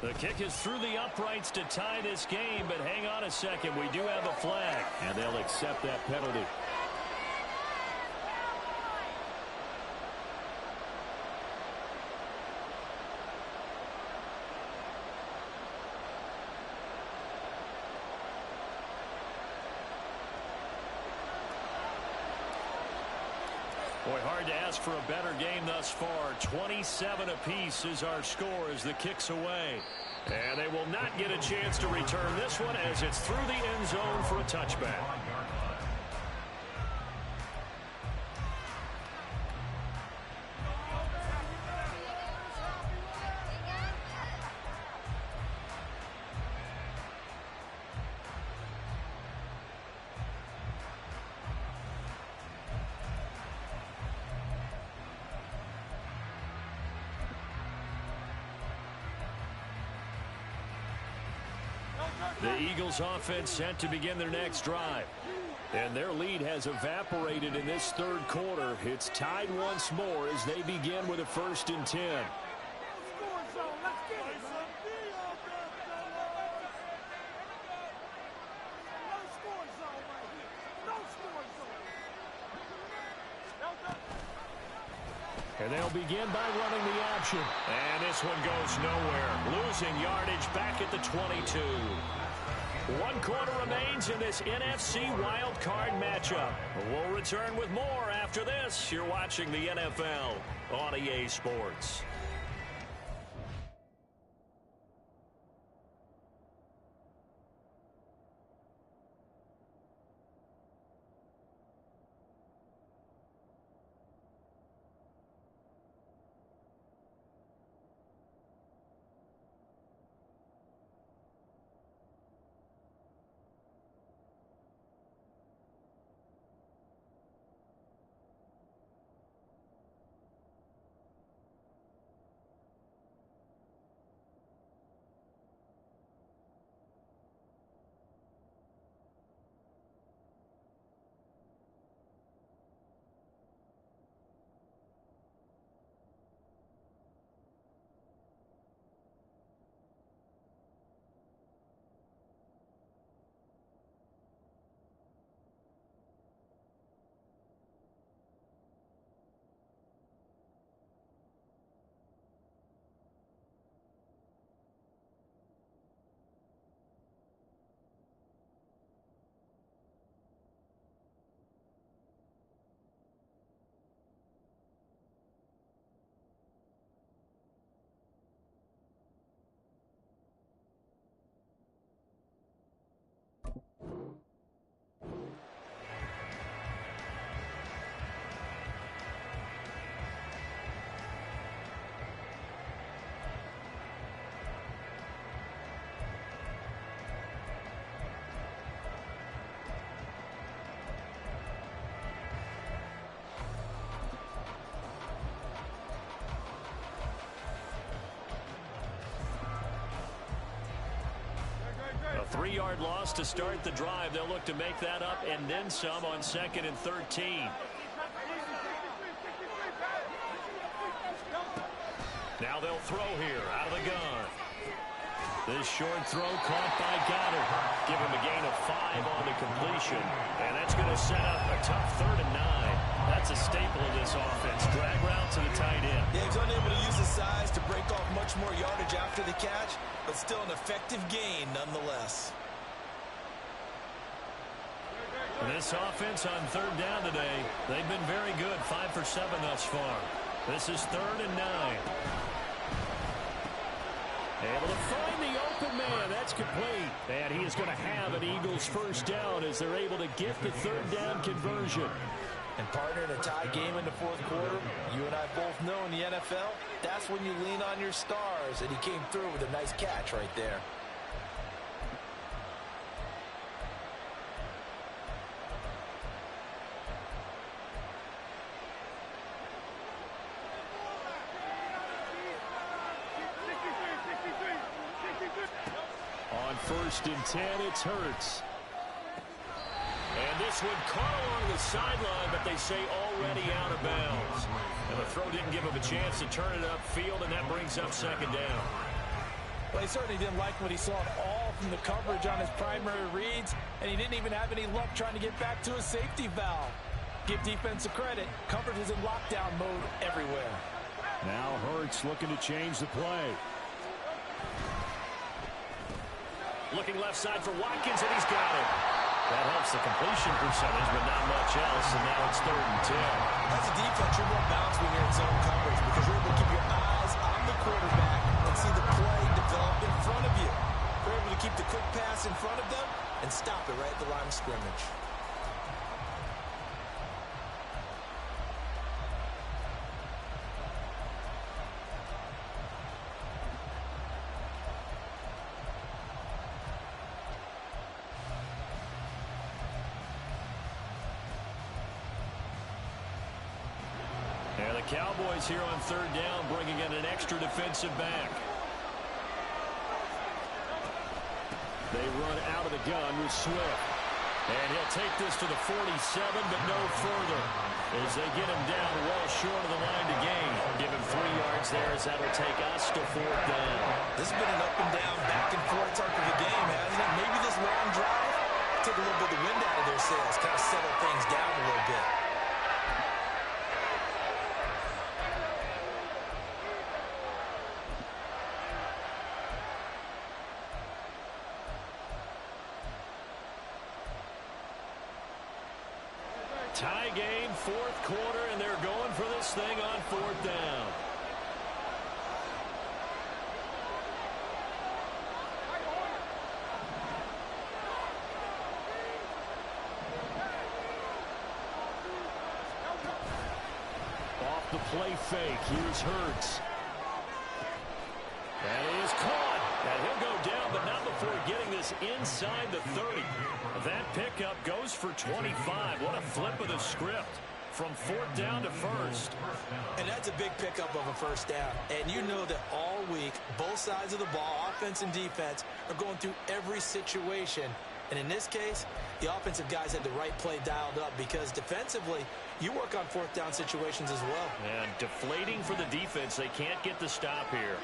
The kick is through the uprights to tie this game, but hang on a second. We do have a flag, and they'll accept that penalty. Boy, hard to ask for a better game thus far. 27 apiece is our score as the kick's away. And they will not get a chance to return this one as it's through the end zone for a touchback. The Eagles offense set to begin their next drive. And their lead has evaporated in this 3rd quarter. It's tied once more as they begin with a 1st and 10. And they'll begin by running the option. And this one goes nowhere. Losing yardage back at the 22. 1 quarter remains in this NFC wildcard matchup. We'll return with more after this. You're watching the NFL on EA Sports. 3-yard loss to start the drive. They'll look to make that up and then some on 2nd and 13. Now they'll throw here out of the gun. This short throw caught by Goddard. Give him a gain of 5 on the completion. And that's going to set up a tough 3rd and 9. That's a staple of this offense. Drag route to the tight end. Yeah, he's unable to use his size to break off much more yardage after the catch, but still an effective gain nonetheless. This offense on 3rd down today, they've been very good. 5 for 7 thus far. This is 3rd and 9. Able to find the open man. That's complete. And he is going to have an Eagles first down as they're able to get the 3rd down conversion. And partner, in a tie game in the 4th quarter, you and I both know in the NFL, that's when you lean on your stars. And he came through with a nice catch right there. On 1st and 10, it's Hurts. And this one caught along the sideline, but they say already out of bounds. And the throw didn't give him a chance to turn it upfield, and that brings up 2nd down. Well, he certainly didn't like what he saw at all from the coverage on his primary reads, and he didn't even have any luck trying to get back to his safety valve. Give defensive credit. Coverage is in lockdown mode everywhere. Now Hurts looking to change the play. Looking left side for Watkins, and he's got it. That helps the completion percentage, but not much else, and now it's 3rd and 10. As a defense, you're more balanced when you're in zone coverage because you're able to keep your eyes on the quarterback and see the play develop in front of you. You're able to keep the quick pass in front of them and stop it right at the line of scrimmage. And the Cowboys here on 3rd down, bringing in an extra defensive back. They run out of the gun with Swift. And he'll take this to the 47, but no further, as they get him down well short of the line to gain. Give him 3 yards there, as that'll take us to 4th down. This has been an up and down, back and forth type of a game, hasn't it? Maybe this long drive took a little bit of the wind out of their sails, kind of settled things down a little bit. Tie game, 4th quarter, and they're going for this thing on 4th down. Off the play fake, here's Hurts. And he is caught. And he'll go down, but not before getting this inside the 30. That pickup goes for 25. What a flip of the script from 4th down to 1st. And that's a big pickup of a first down. And you know that all week, both sides of the ball, offense and defense, are going through every situation. And in this case, the offensive guys had the right play dialed up because defensively, you work on 4th down situations as well. And deflating for the defense. They can't get the stop here.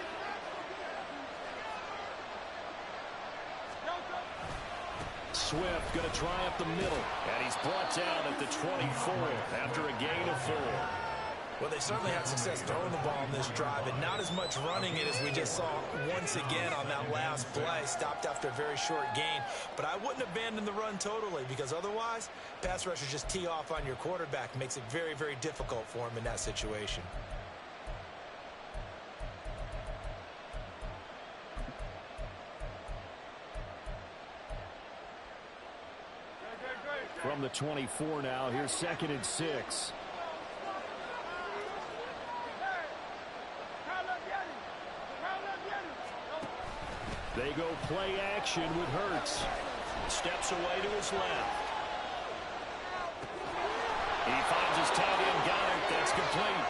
Swift going to try up the middle, and he's brought down at the 24 after a gain of 4. Well, they certainly had success throwing the ball on this drive, and not as much running it as we just saw once again on that last play. Stopped after a very short gain. But I wouldn't abandon the run totally, because otherwise, pass rushers just tee off on your quarterback. Makes it very, very difficult for him in that situation. From the 24 now, here's 2nd and 6. They go play action with Hurts. Steps away to his left. He finds his tight end, Goddard. That's complete.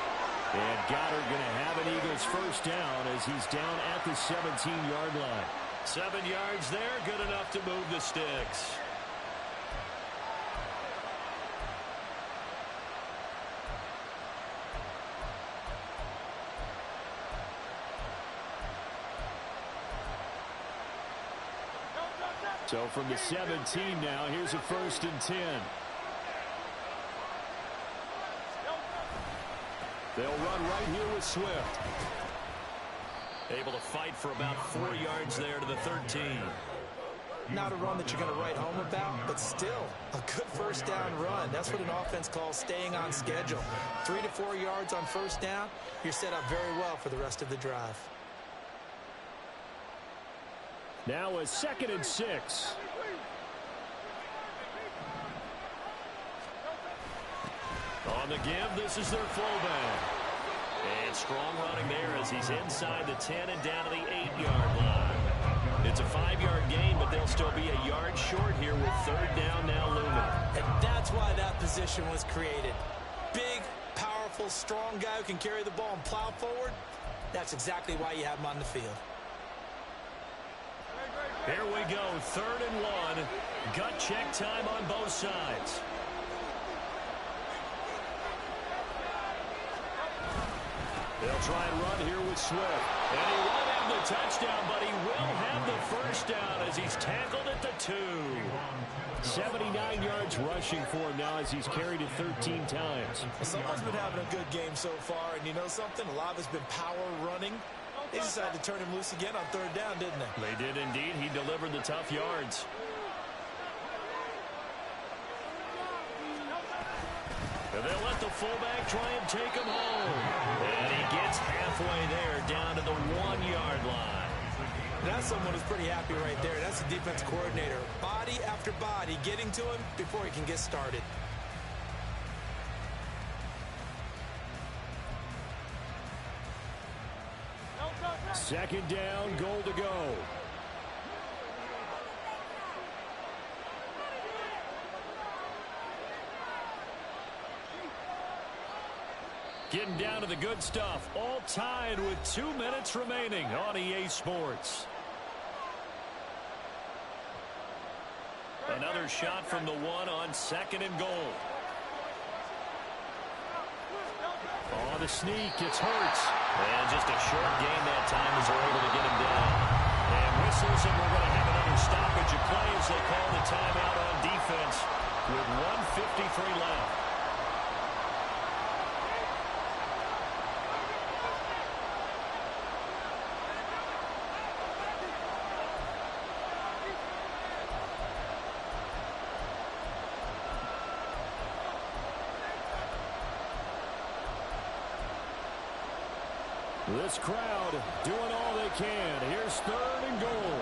And Goddard going to have an Eagles first down as he's down at the 17-yard line. 7 yards there, good enough to move the sticks. So from the 17 now, here's a 1st and 10. They'll run right here with Swift. Able to fight for about 4 yards there to the 13. Not a run that you're going to write home about, but still a good first down run. That's what an offense calls staying on schedule. 3 to 4 yards on first down, you're set up very well for the rest of the drive. Now a 2nd and 6. On the give, this is their fullback. And strong running there as he's inside the 10 and down to the 8-yard line. It's a 5-yard gain, but they'll still be a yard short here with 3rd down now looming. And that's why that position was created. Big, powerful, strong guy who can carry the ball and plow forward. That's exactly why you have him on the field. Here we go, 3rd and 1. Gut check time on both sides. They'll try and run here with Swift. And he won't have the touchdown, but he will have the first down as he's tackled at the 2. 79 yards rushing for him now as he's carried it 13 times. Someone's been having a good game so far, and you know something? A lot of it's been power running. They decided to turn him loose again on 3rd down, didn't they? They did indeed. He delivered the tough yards. And they'll let the fullback try and take him home. And he gets halfway there down to the 1-yard line. That's someone who's pretty happy right there. That's the defense coordinator. Body after body getting to him before he can get started. Second down, goal to go. Getting down to the good stuff. All tied with 2 minutes remaining on EA Sports. Another shot from the 1 on 2nd and goal. Oh, the sneak, it's Hurts. And just a short gain that time as they're able to get him down. And whistles, and we're going to have another stoppage of play as they call the timeout on defense with 1:53 left. This crowd doing all they can. Here's 3rd and goal.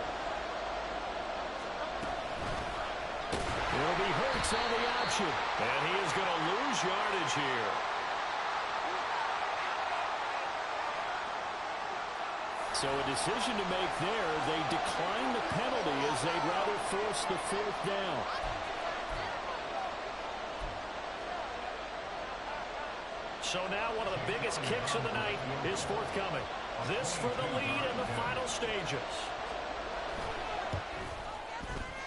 It'll be Hurts on the option. And he is going to lose yardage here. So a decision to make there. They decline the penalty as they'd rather force the 4th down. So now one of the biggest kicks of the night is forthcoming. This for the lead in the final stages.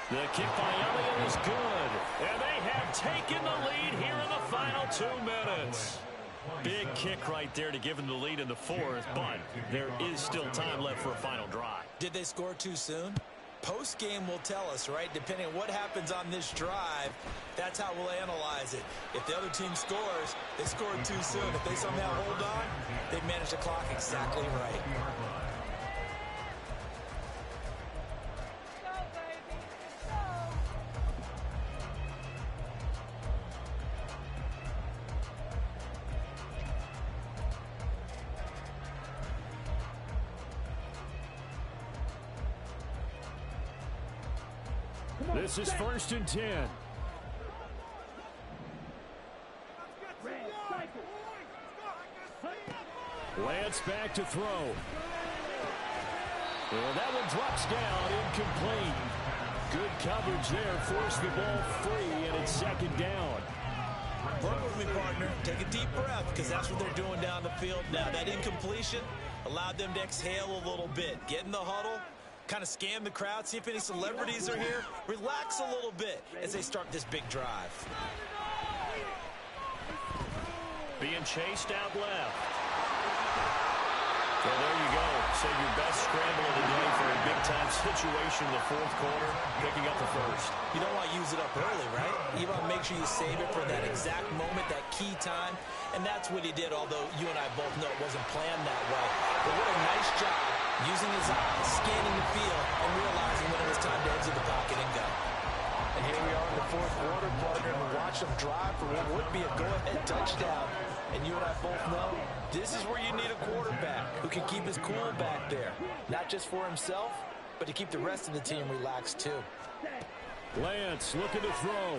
The kick by Elliott is good. And they have taken the lead here in the final 2 minutes. Big kick right there to give them the lead in the 4th, but there is still time left for a final drive. Did they score too soon? Post-game will tell us, right? Depending on what happens on this drive, that's how we'll analyze it. If the other team scores, they scored too soon. If they somehow hold on, they manage the clock exactly right. This is 1st and 10. Lance back to throw. Well, that one drops down, incomplete. Good coverage there, forced the ball free, and it's 2nd down. Work with me, partner. Take a deep breath, because that's what they're doing down the field now. That incompletion allowed them to exhale a little bit, get in the huddle, kind of scan the crowd, see if any celebrities are here. Relax a little bit as they start this big drive. Being chased out left. Well, there you go. Save your best scramble of the day for a big-time situation in the fourth quarter, picking up the first. You don't want to use it up early, right? You want to make sure you save it for that exact moment, that key time. And that's what he did, although you and I both know it wasn't planned that way. But what a nice job using his eyes, scanning the field, and realizing when it was time to exit the pocket and go. And here we are in the fourth quarter, partner, and watch them drive for what would be a go-ahead touchdown. And you and I both know this is where you need a quarterback who can keep his cool back there. Not just for himself, but to keep the rest of the team relaxed too. Lance looking to throw.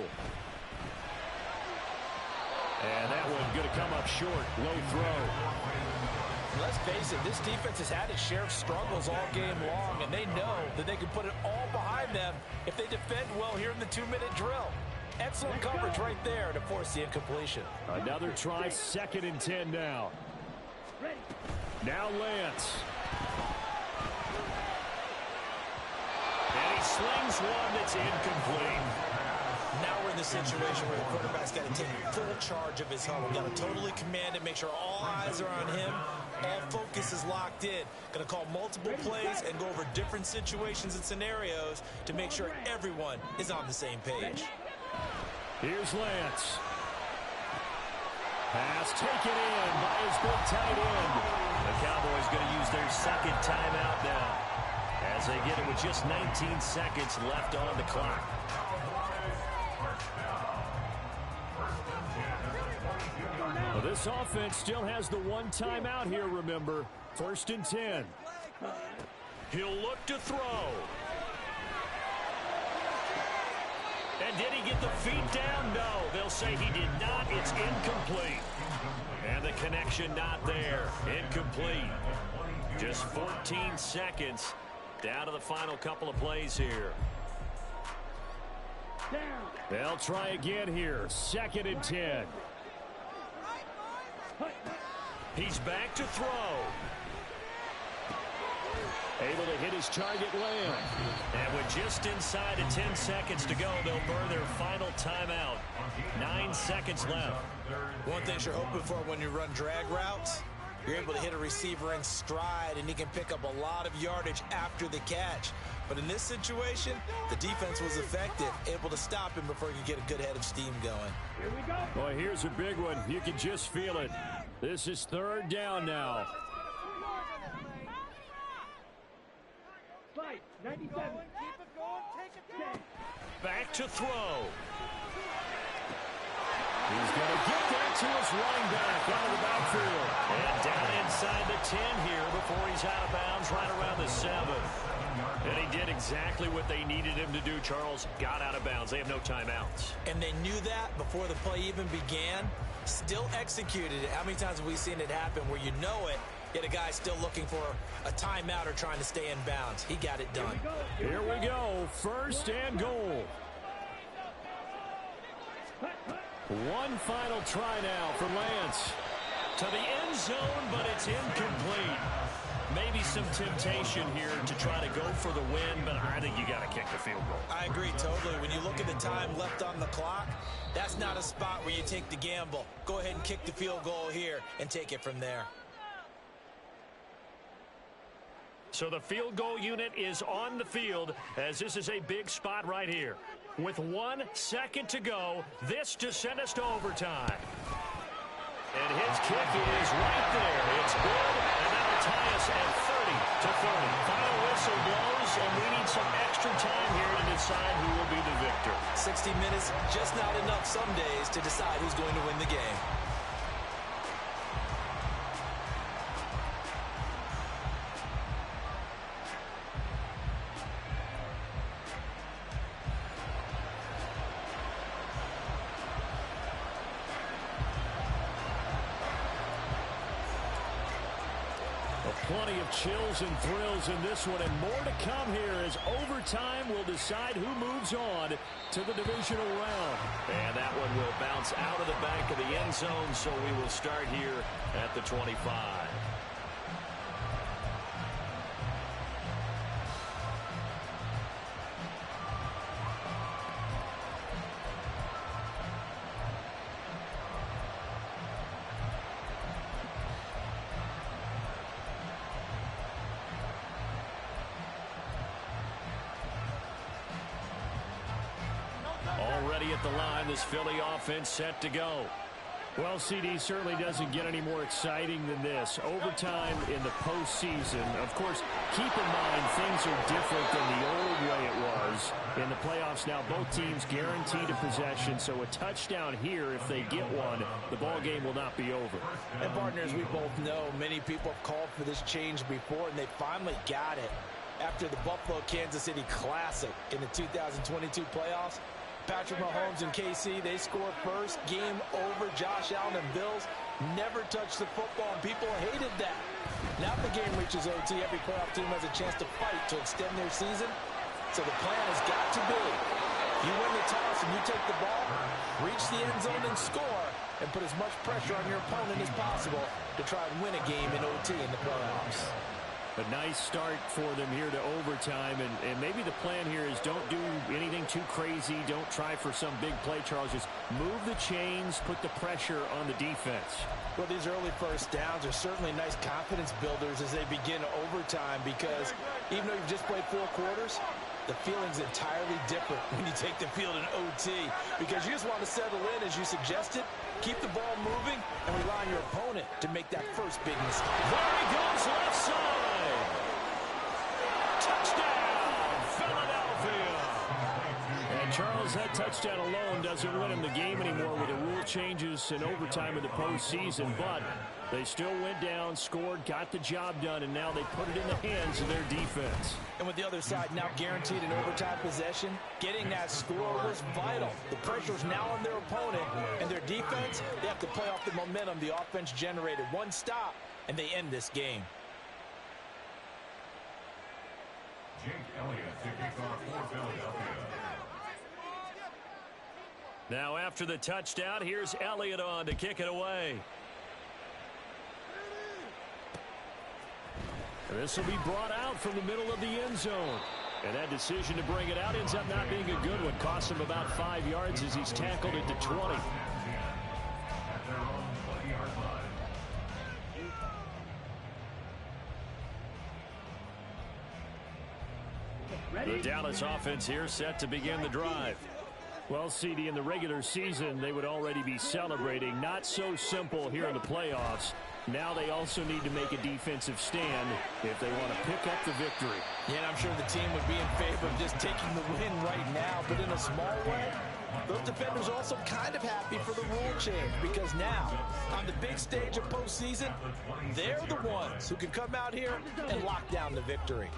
And that one going to come up short. Low throw. Let's face it, this defense has had its share of struggles all game long, and they know that they can put it all behind them if they defend well here in the 2-minute drill. Excellent coverage right there to force the incompletion. Another try, 2nd and 10 now. Now Lance. And he slings one that's incomplete. Now we're in the situation where the quarterback's got to take full charge of his huddle. Got to totally command it, make sure all eyes are on him. All focus is locked in. Going to call multiple plays and go over different situations and scenarios to make sure everyone is on the same page. Here's Lance. Pass taken in by his big tight end. The Cowboys going to use their second timeout now as they get it with just 19 seconds left on the clock. Well, this offense still has the one timeout here, remember. 1st and 10. He'll look to throw. And did he get the feet down? No. They'll say he did not. It's incomplete. And the connection not there. Incomplete. Just 14 seconds down to the final couple of plays here. They'll try again here. 2nd and 10. He's back to throw. Able to hit his target land. And with just inside of 10 seconds to go, they'll burn their final timeout. 9 seconds left. One thing you're hoping for when you run drag routes, you're able to hit a receiver in stride, and he can pick up a lot of yardage after the catch. But in this situation, the defense was effective, able to stop him before he could get a good head of steam going. Here we go. Boy, here's a big one. You can just feel it. This is 3rd down now. Fight. 97. Keep it going. Take it down. Back to throw. He's going to get that to his running back out of the backfield. And down inside the 10 here before he's out of bounds, right around the 7. And he did exactly what they needed him to do, Charles. Got out of bounds. They have no timeouts. And they knew that before the play even began. Still executed it. How many times have we seen it happen where you know it, yet a guy still looking for a timeout or trying to stay in bounds? He got it done. Here we go. 1st and goal. One final try now for Lance. To the end zone, but it's incomplete. Maybe some temptation here to try to go for the win, but I think you got to kick the field goal. I agree totally. When you look at the time left on the clock, that's not a spot where you take the gamble. Go ahead and kick the field goal here and take it from there. So the field goal unit is on the field as this is a big spot right here. With 1 second to go, this to send us to overtime. And his kick is right there. It's good, and that'll tie us at 30-30. Final whistle blows, and we need some extra time here to decide who will be the victor. 60 minutes, just not enough some days to decide who's going to win the game. Plenty of chills and thrills in this one, and more to come here as overtime will decide who moves on to the divisional round. And that one will bounce out of the back of the end zone, so we will start here at the 25. at the line. This Philly offense set to go. Well, CD certainly doesn't get any more exciting than this. Overtime in the postseason. Of course, keep in mind things are different than the old way it was. In the playoffs now, both teams guaranteed a possession, so a touchdown here, if they get one, the ball game will not be over. And partners, we both know many people have called for this change before, and they finally got it. After the Buffalo-Kansas City Classic in the 2022 playoffs, Patrick Mahomes and KC, they score first. Game over. Josh Allen and Bills never touched the football, and people hated that. Now the game reaches OT. Every playoff team has a chance to fight to extend their season. So the plan has got to be, you win the toss and you take the ball, reach the end zone and score, and put as much pressure on your opponent as possible to try and win a game in OT in the playoffs. A nice start for them here to overtime, and maybe the plan here is don't do anything too crazy. Don't try for some big play, Charles. Just move the chains, put the pressure on the defense. Well, these early first downs are certainly nice confidence builders as they begin overtime, because even though you've just played 4 quarters, the feeling's entirely different when you take the field in OT, because you just want to settle in, as you suggested, keep the ball moving, and rely on your opponent to make that first big mistake. There he goes, left side. Touchdown, Philadelphia. And Charles, that touchdown alone doesn't win him the game anymore with the rule changes in overtime in the postseason, but they still went down, scored, got the job done, and now they put it in the hands of their defense. And with the other side now guaranteed an overtime possession, getting that score was vital. The pressure's now on their opponent, and their defense, they have to play off the momentum the offense generated. One stop, and they end this game. Jake Elliott to kick off for Philadelphia. Now after the touchdown, here's Elliott on to kick it away. This will be brought out from the middle of the end zone. And that decision to bring it out ends up not being a good one. Cost him about 5 yards as he's tackled at the 20. At their own 20-yard line. The Dallas offense here set to begin the drive. Well, CD, in the regular season, they would already be celebrating. Not so simple here in the playoffs. Now they also need to make a defensive stand if they want to pick up the victory. Yeah, and I'm sure the team would be in favor of just taking the win right now, but in a small way, those defenders are also kind of happy for the rule change, because now, on the big stage of postseason, they're the ones who can come out here and lock down the victory.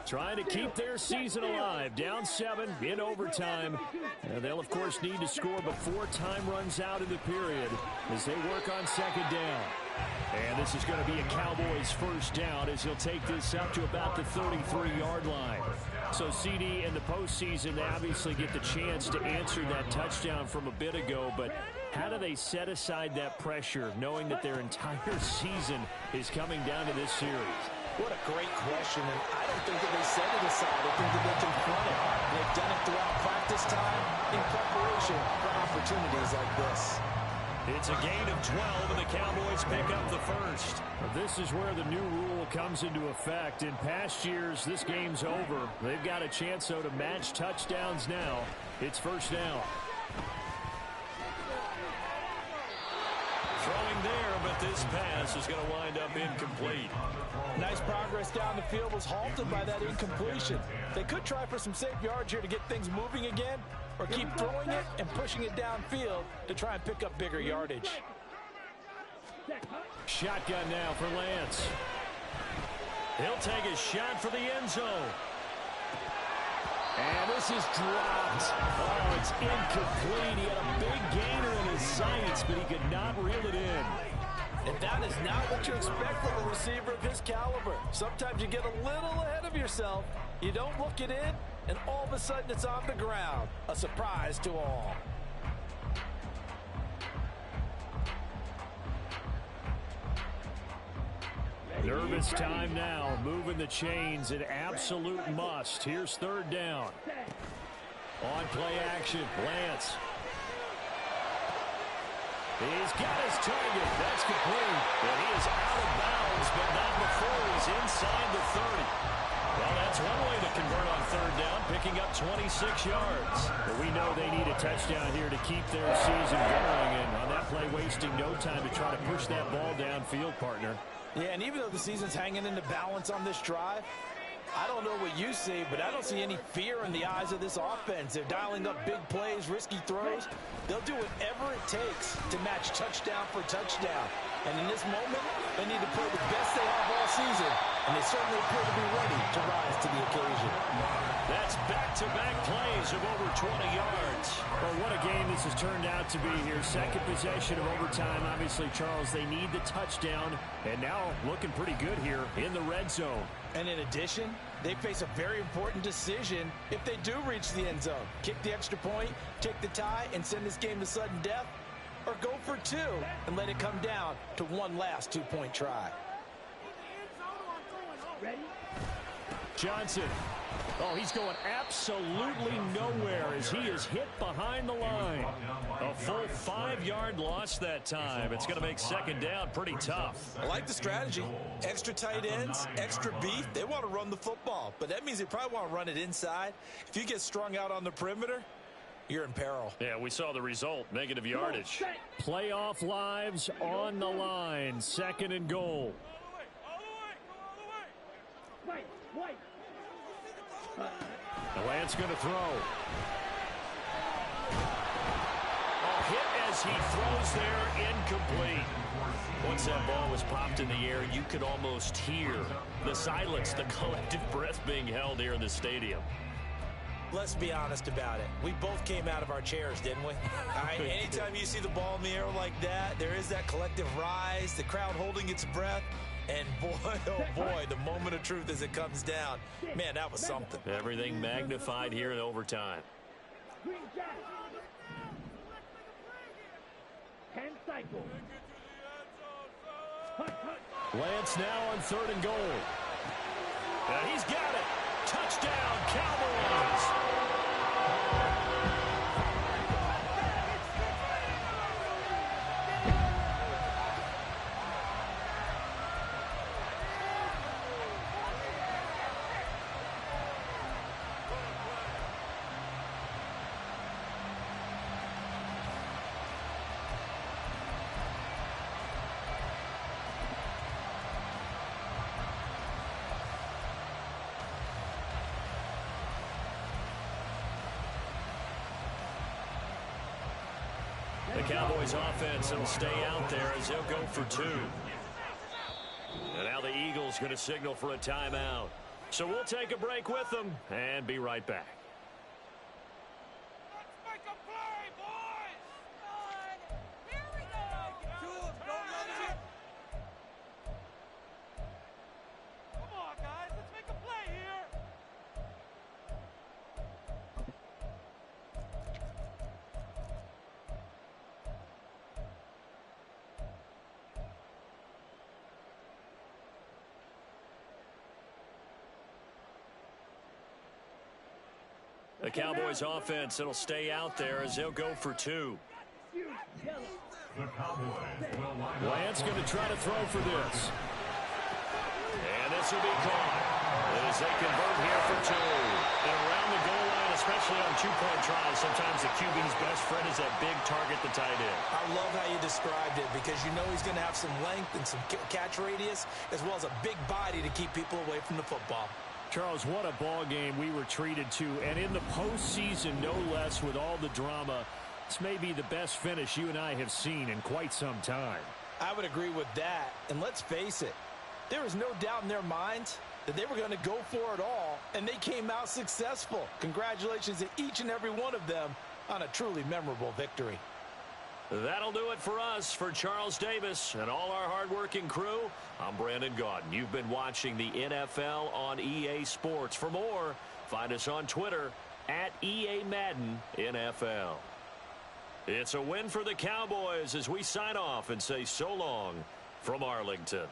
Trying to keep their season alive. Down 7 in overtime. They'll, of course, need to score before time runs out in the period as they work on second down. And this is going to be a Cowboys first down as he'll take this up to about the 33-yard line. So, CD, in the postseason, they obviously get the chance to answer that touchdown from a bit ago, but how do they set aside that pressure knowing that their entire season is coming down to this series? What a great question, and I don't think that they set it aside. I think that they confront it. They've done it throughout practice time in preparation for opportunities like this. It's a gain of 12, and the Cowboys pick up the first. This is where the new rule comes into effect. In past years, this game's over. They've got a chance, though, to match touchdowns now. It's first down. Throwing there, but this pass is going to wind up incomplete. Nice progress down the field was halted by that incompletion. They could try for some safe yards here to get things moving again, or keep throwing it and pushing it downfield to try and pick up bigger yardage. Shotgun now for Lance. He'll take a shot for the end zone. And this is dropped. Oh, it's incomplete. He had a big gainer in his sights, but he could not reel it in. And that is not what you expect from a receiver of his caliber. Sometimes you get a little ahead of yourself. You don't look it in, and all of a sudden it's on the ground. A surprise to all. Nervous time now, moving the chains, an absolute must. Here's third down. On play action, Lance. He's got his target. That's complete. And he is out of bounds, but not before he's inside the 30. Well, that's one way to convert on third down, picking up 26 yards. But we know they need a touchdown here to keep their season going, and on that play, wasting no time to try to push that ball downfield, partner. Yeah, and even though the season's hanging in the balance on this drive, I don't know what you see, but I don't see any fear in the eyes of this offense. They're dialing up big plays, risky throws. They'll do whatever it takes to match touchdown for touchdown. And in this moment, they need to play the best they have all season, and they certainly appear to be ready to rise to the occasion. That's back-to-back plays of over 20 yards. Well, what a game this has turned out to be here. Second possession of overtime. Obviously, Charles, they need the touchdown, and now looking pretty good here in the red zone. And in addition, they face a very important decision if they do reach the end zone. Kick the extra point, take the tie, and send this game to sudden death, or go for two and let it come down to one last two-point try. Johnson. Oh, he's going absolutely nowhere as he is hit behind the line. A full 5-yard loss that time. It's going to make second down pretty tough. I like the strategy. Extra tight ends, extra beef. They want to run the football, but that means they probably want to run it inside. If you get strung out on the perimeter, you're in peril. Yeah, we saw the result, negative yardage. Playoff lives on the line. Second and goal. The Lance going to throw. A hit as he throws there, incomplete. Once that ball was popped in the air, you could almost hear the silence, the collective breath being held here in the stadium. Let's be honest about it. We both came out of our chairs, didn't we? All right, anytime you see the ball in the air like that, there is that collective rise, the crowd holding its breath. And boy, oh boy, the moment of truth as it comes down. Man, that was something. Everything magnified here in overtime. 10 cycles. Lance now on third and goal. And he's got it. Touchdown, Cowboys. The Cowboys offense will stay out there as they'll go for two. And now the Eagles going to signal for a timeout. So we'll take a break with them and be right back. The Cowboys offense, it'll stay out there as they'll go for two. The Cowboys will line up. Lance going to try to throw for this. And this will be caught as they convert here for two. And around the goal line, especially on two-point tries, sometimes the QB's best friend is that big target, the tight end. I love how you described it because you know he's going to have some length and some catch radius as well as a big body to keep people away from the football. Charles, what a ball game we were treated to, and in the postseason, no less, with all the drama. This may be the best finish you and I have seen in quite some time. I would agree with that. And let's face it, there is no doubt in their minds that they were going to go for it all, and they came out successful. Congratulations to each and every one of them on a truly memorable victory. That'll do it for us. For Charles Davis and all our hardworking crew, I'm Brandon Gaudin. You've been watching the NFL on EA Sports. For more, find us on Twitter at EA Madden NFL. It's a win for the Cowboys as we sign off and say so long from Arlington.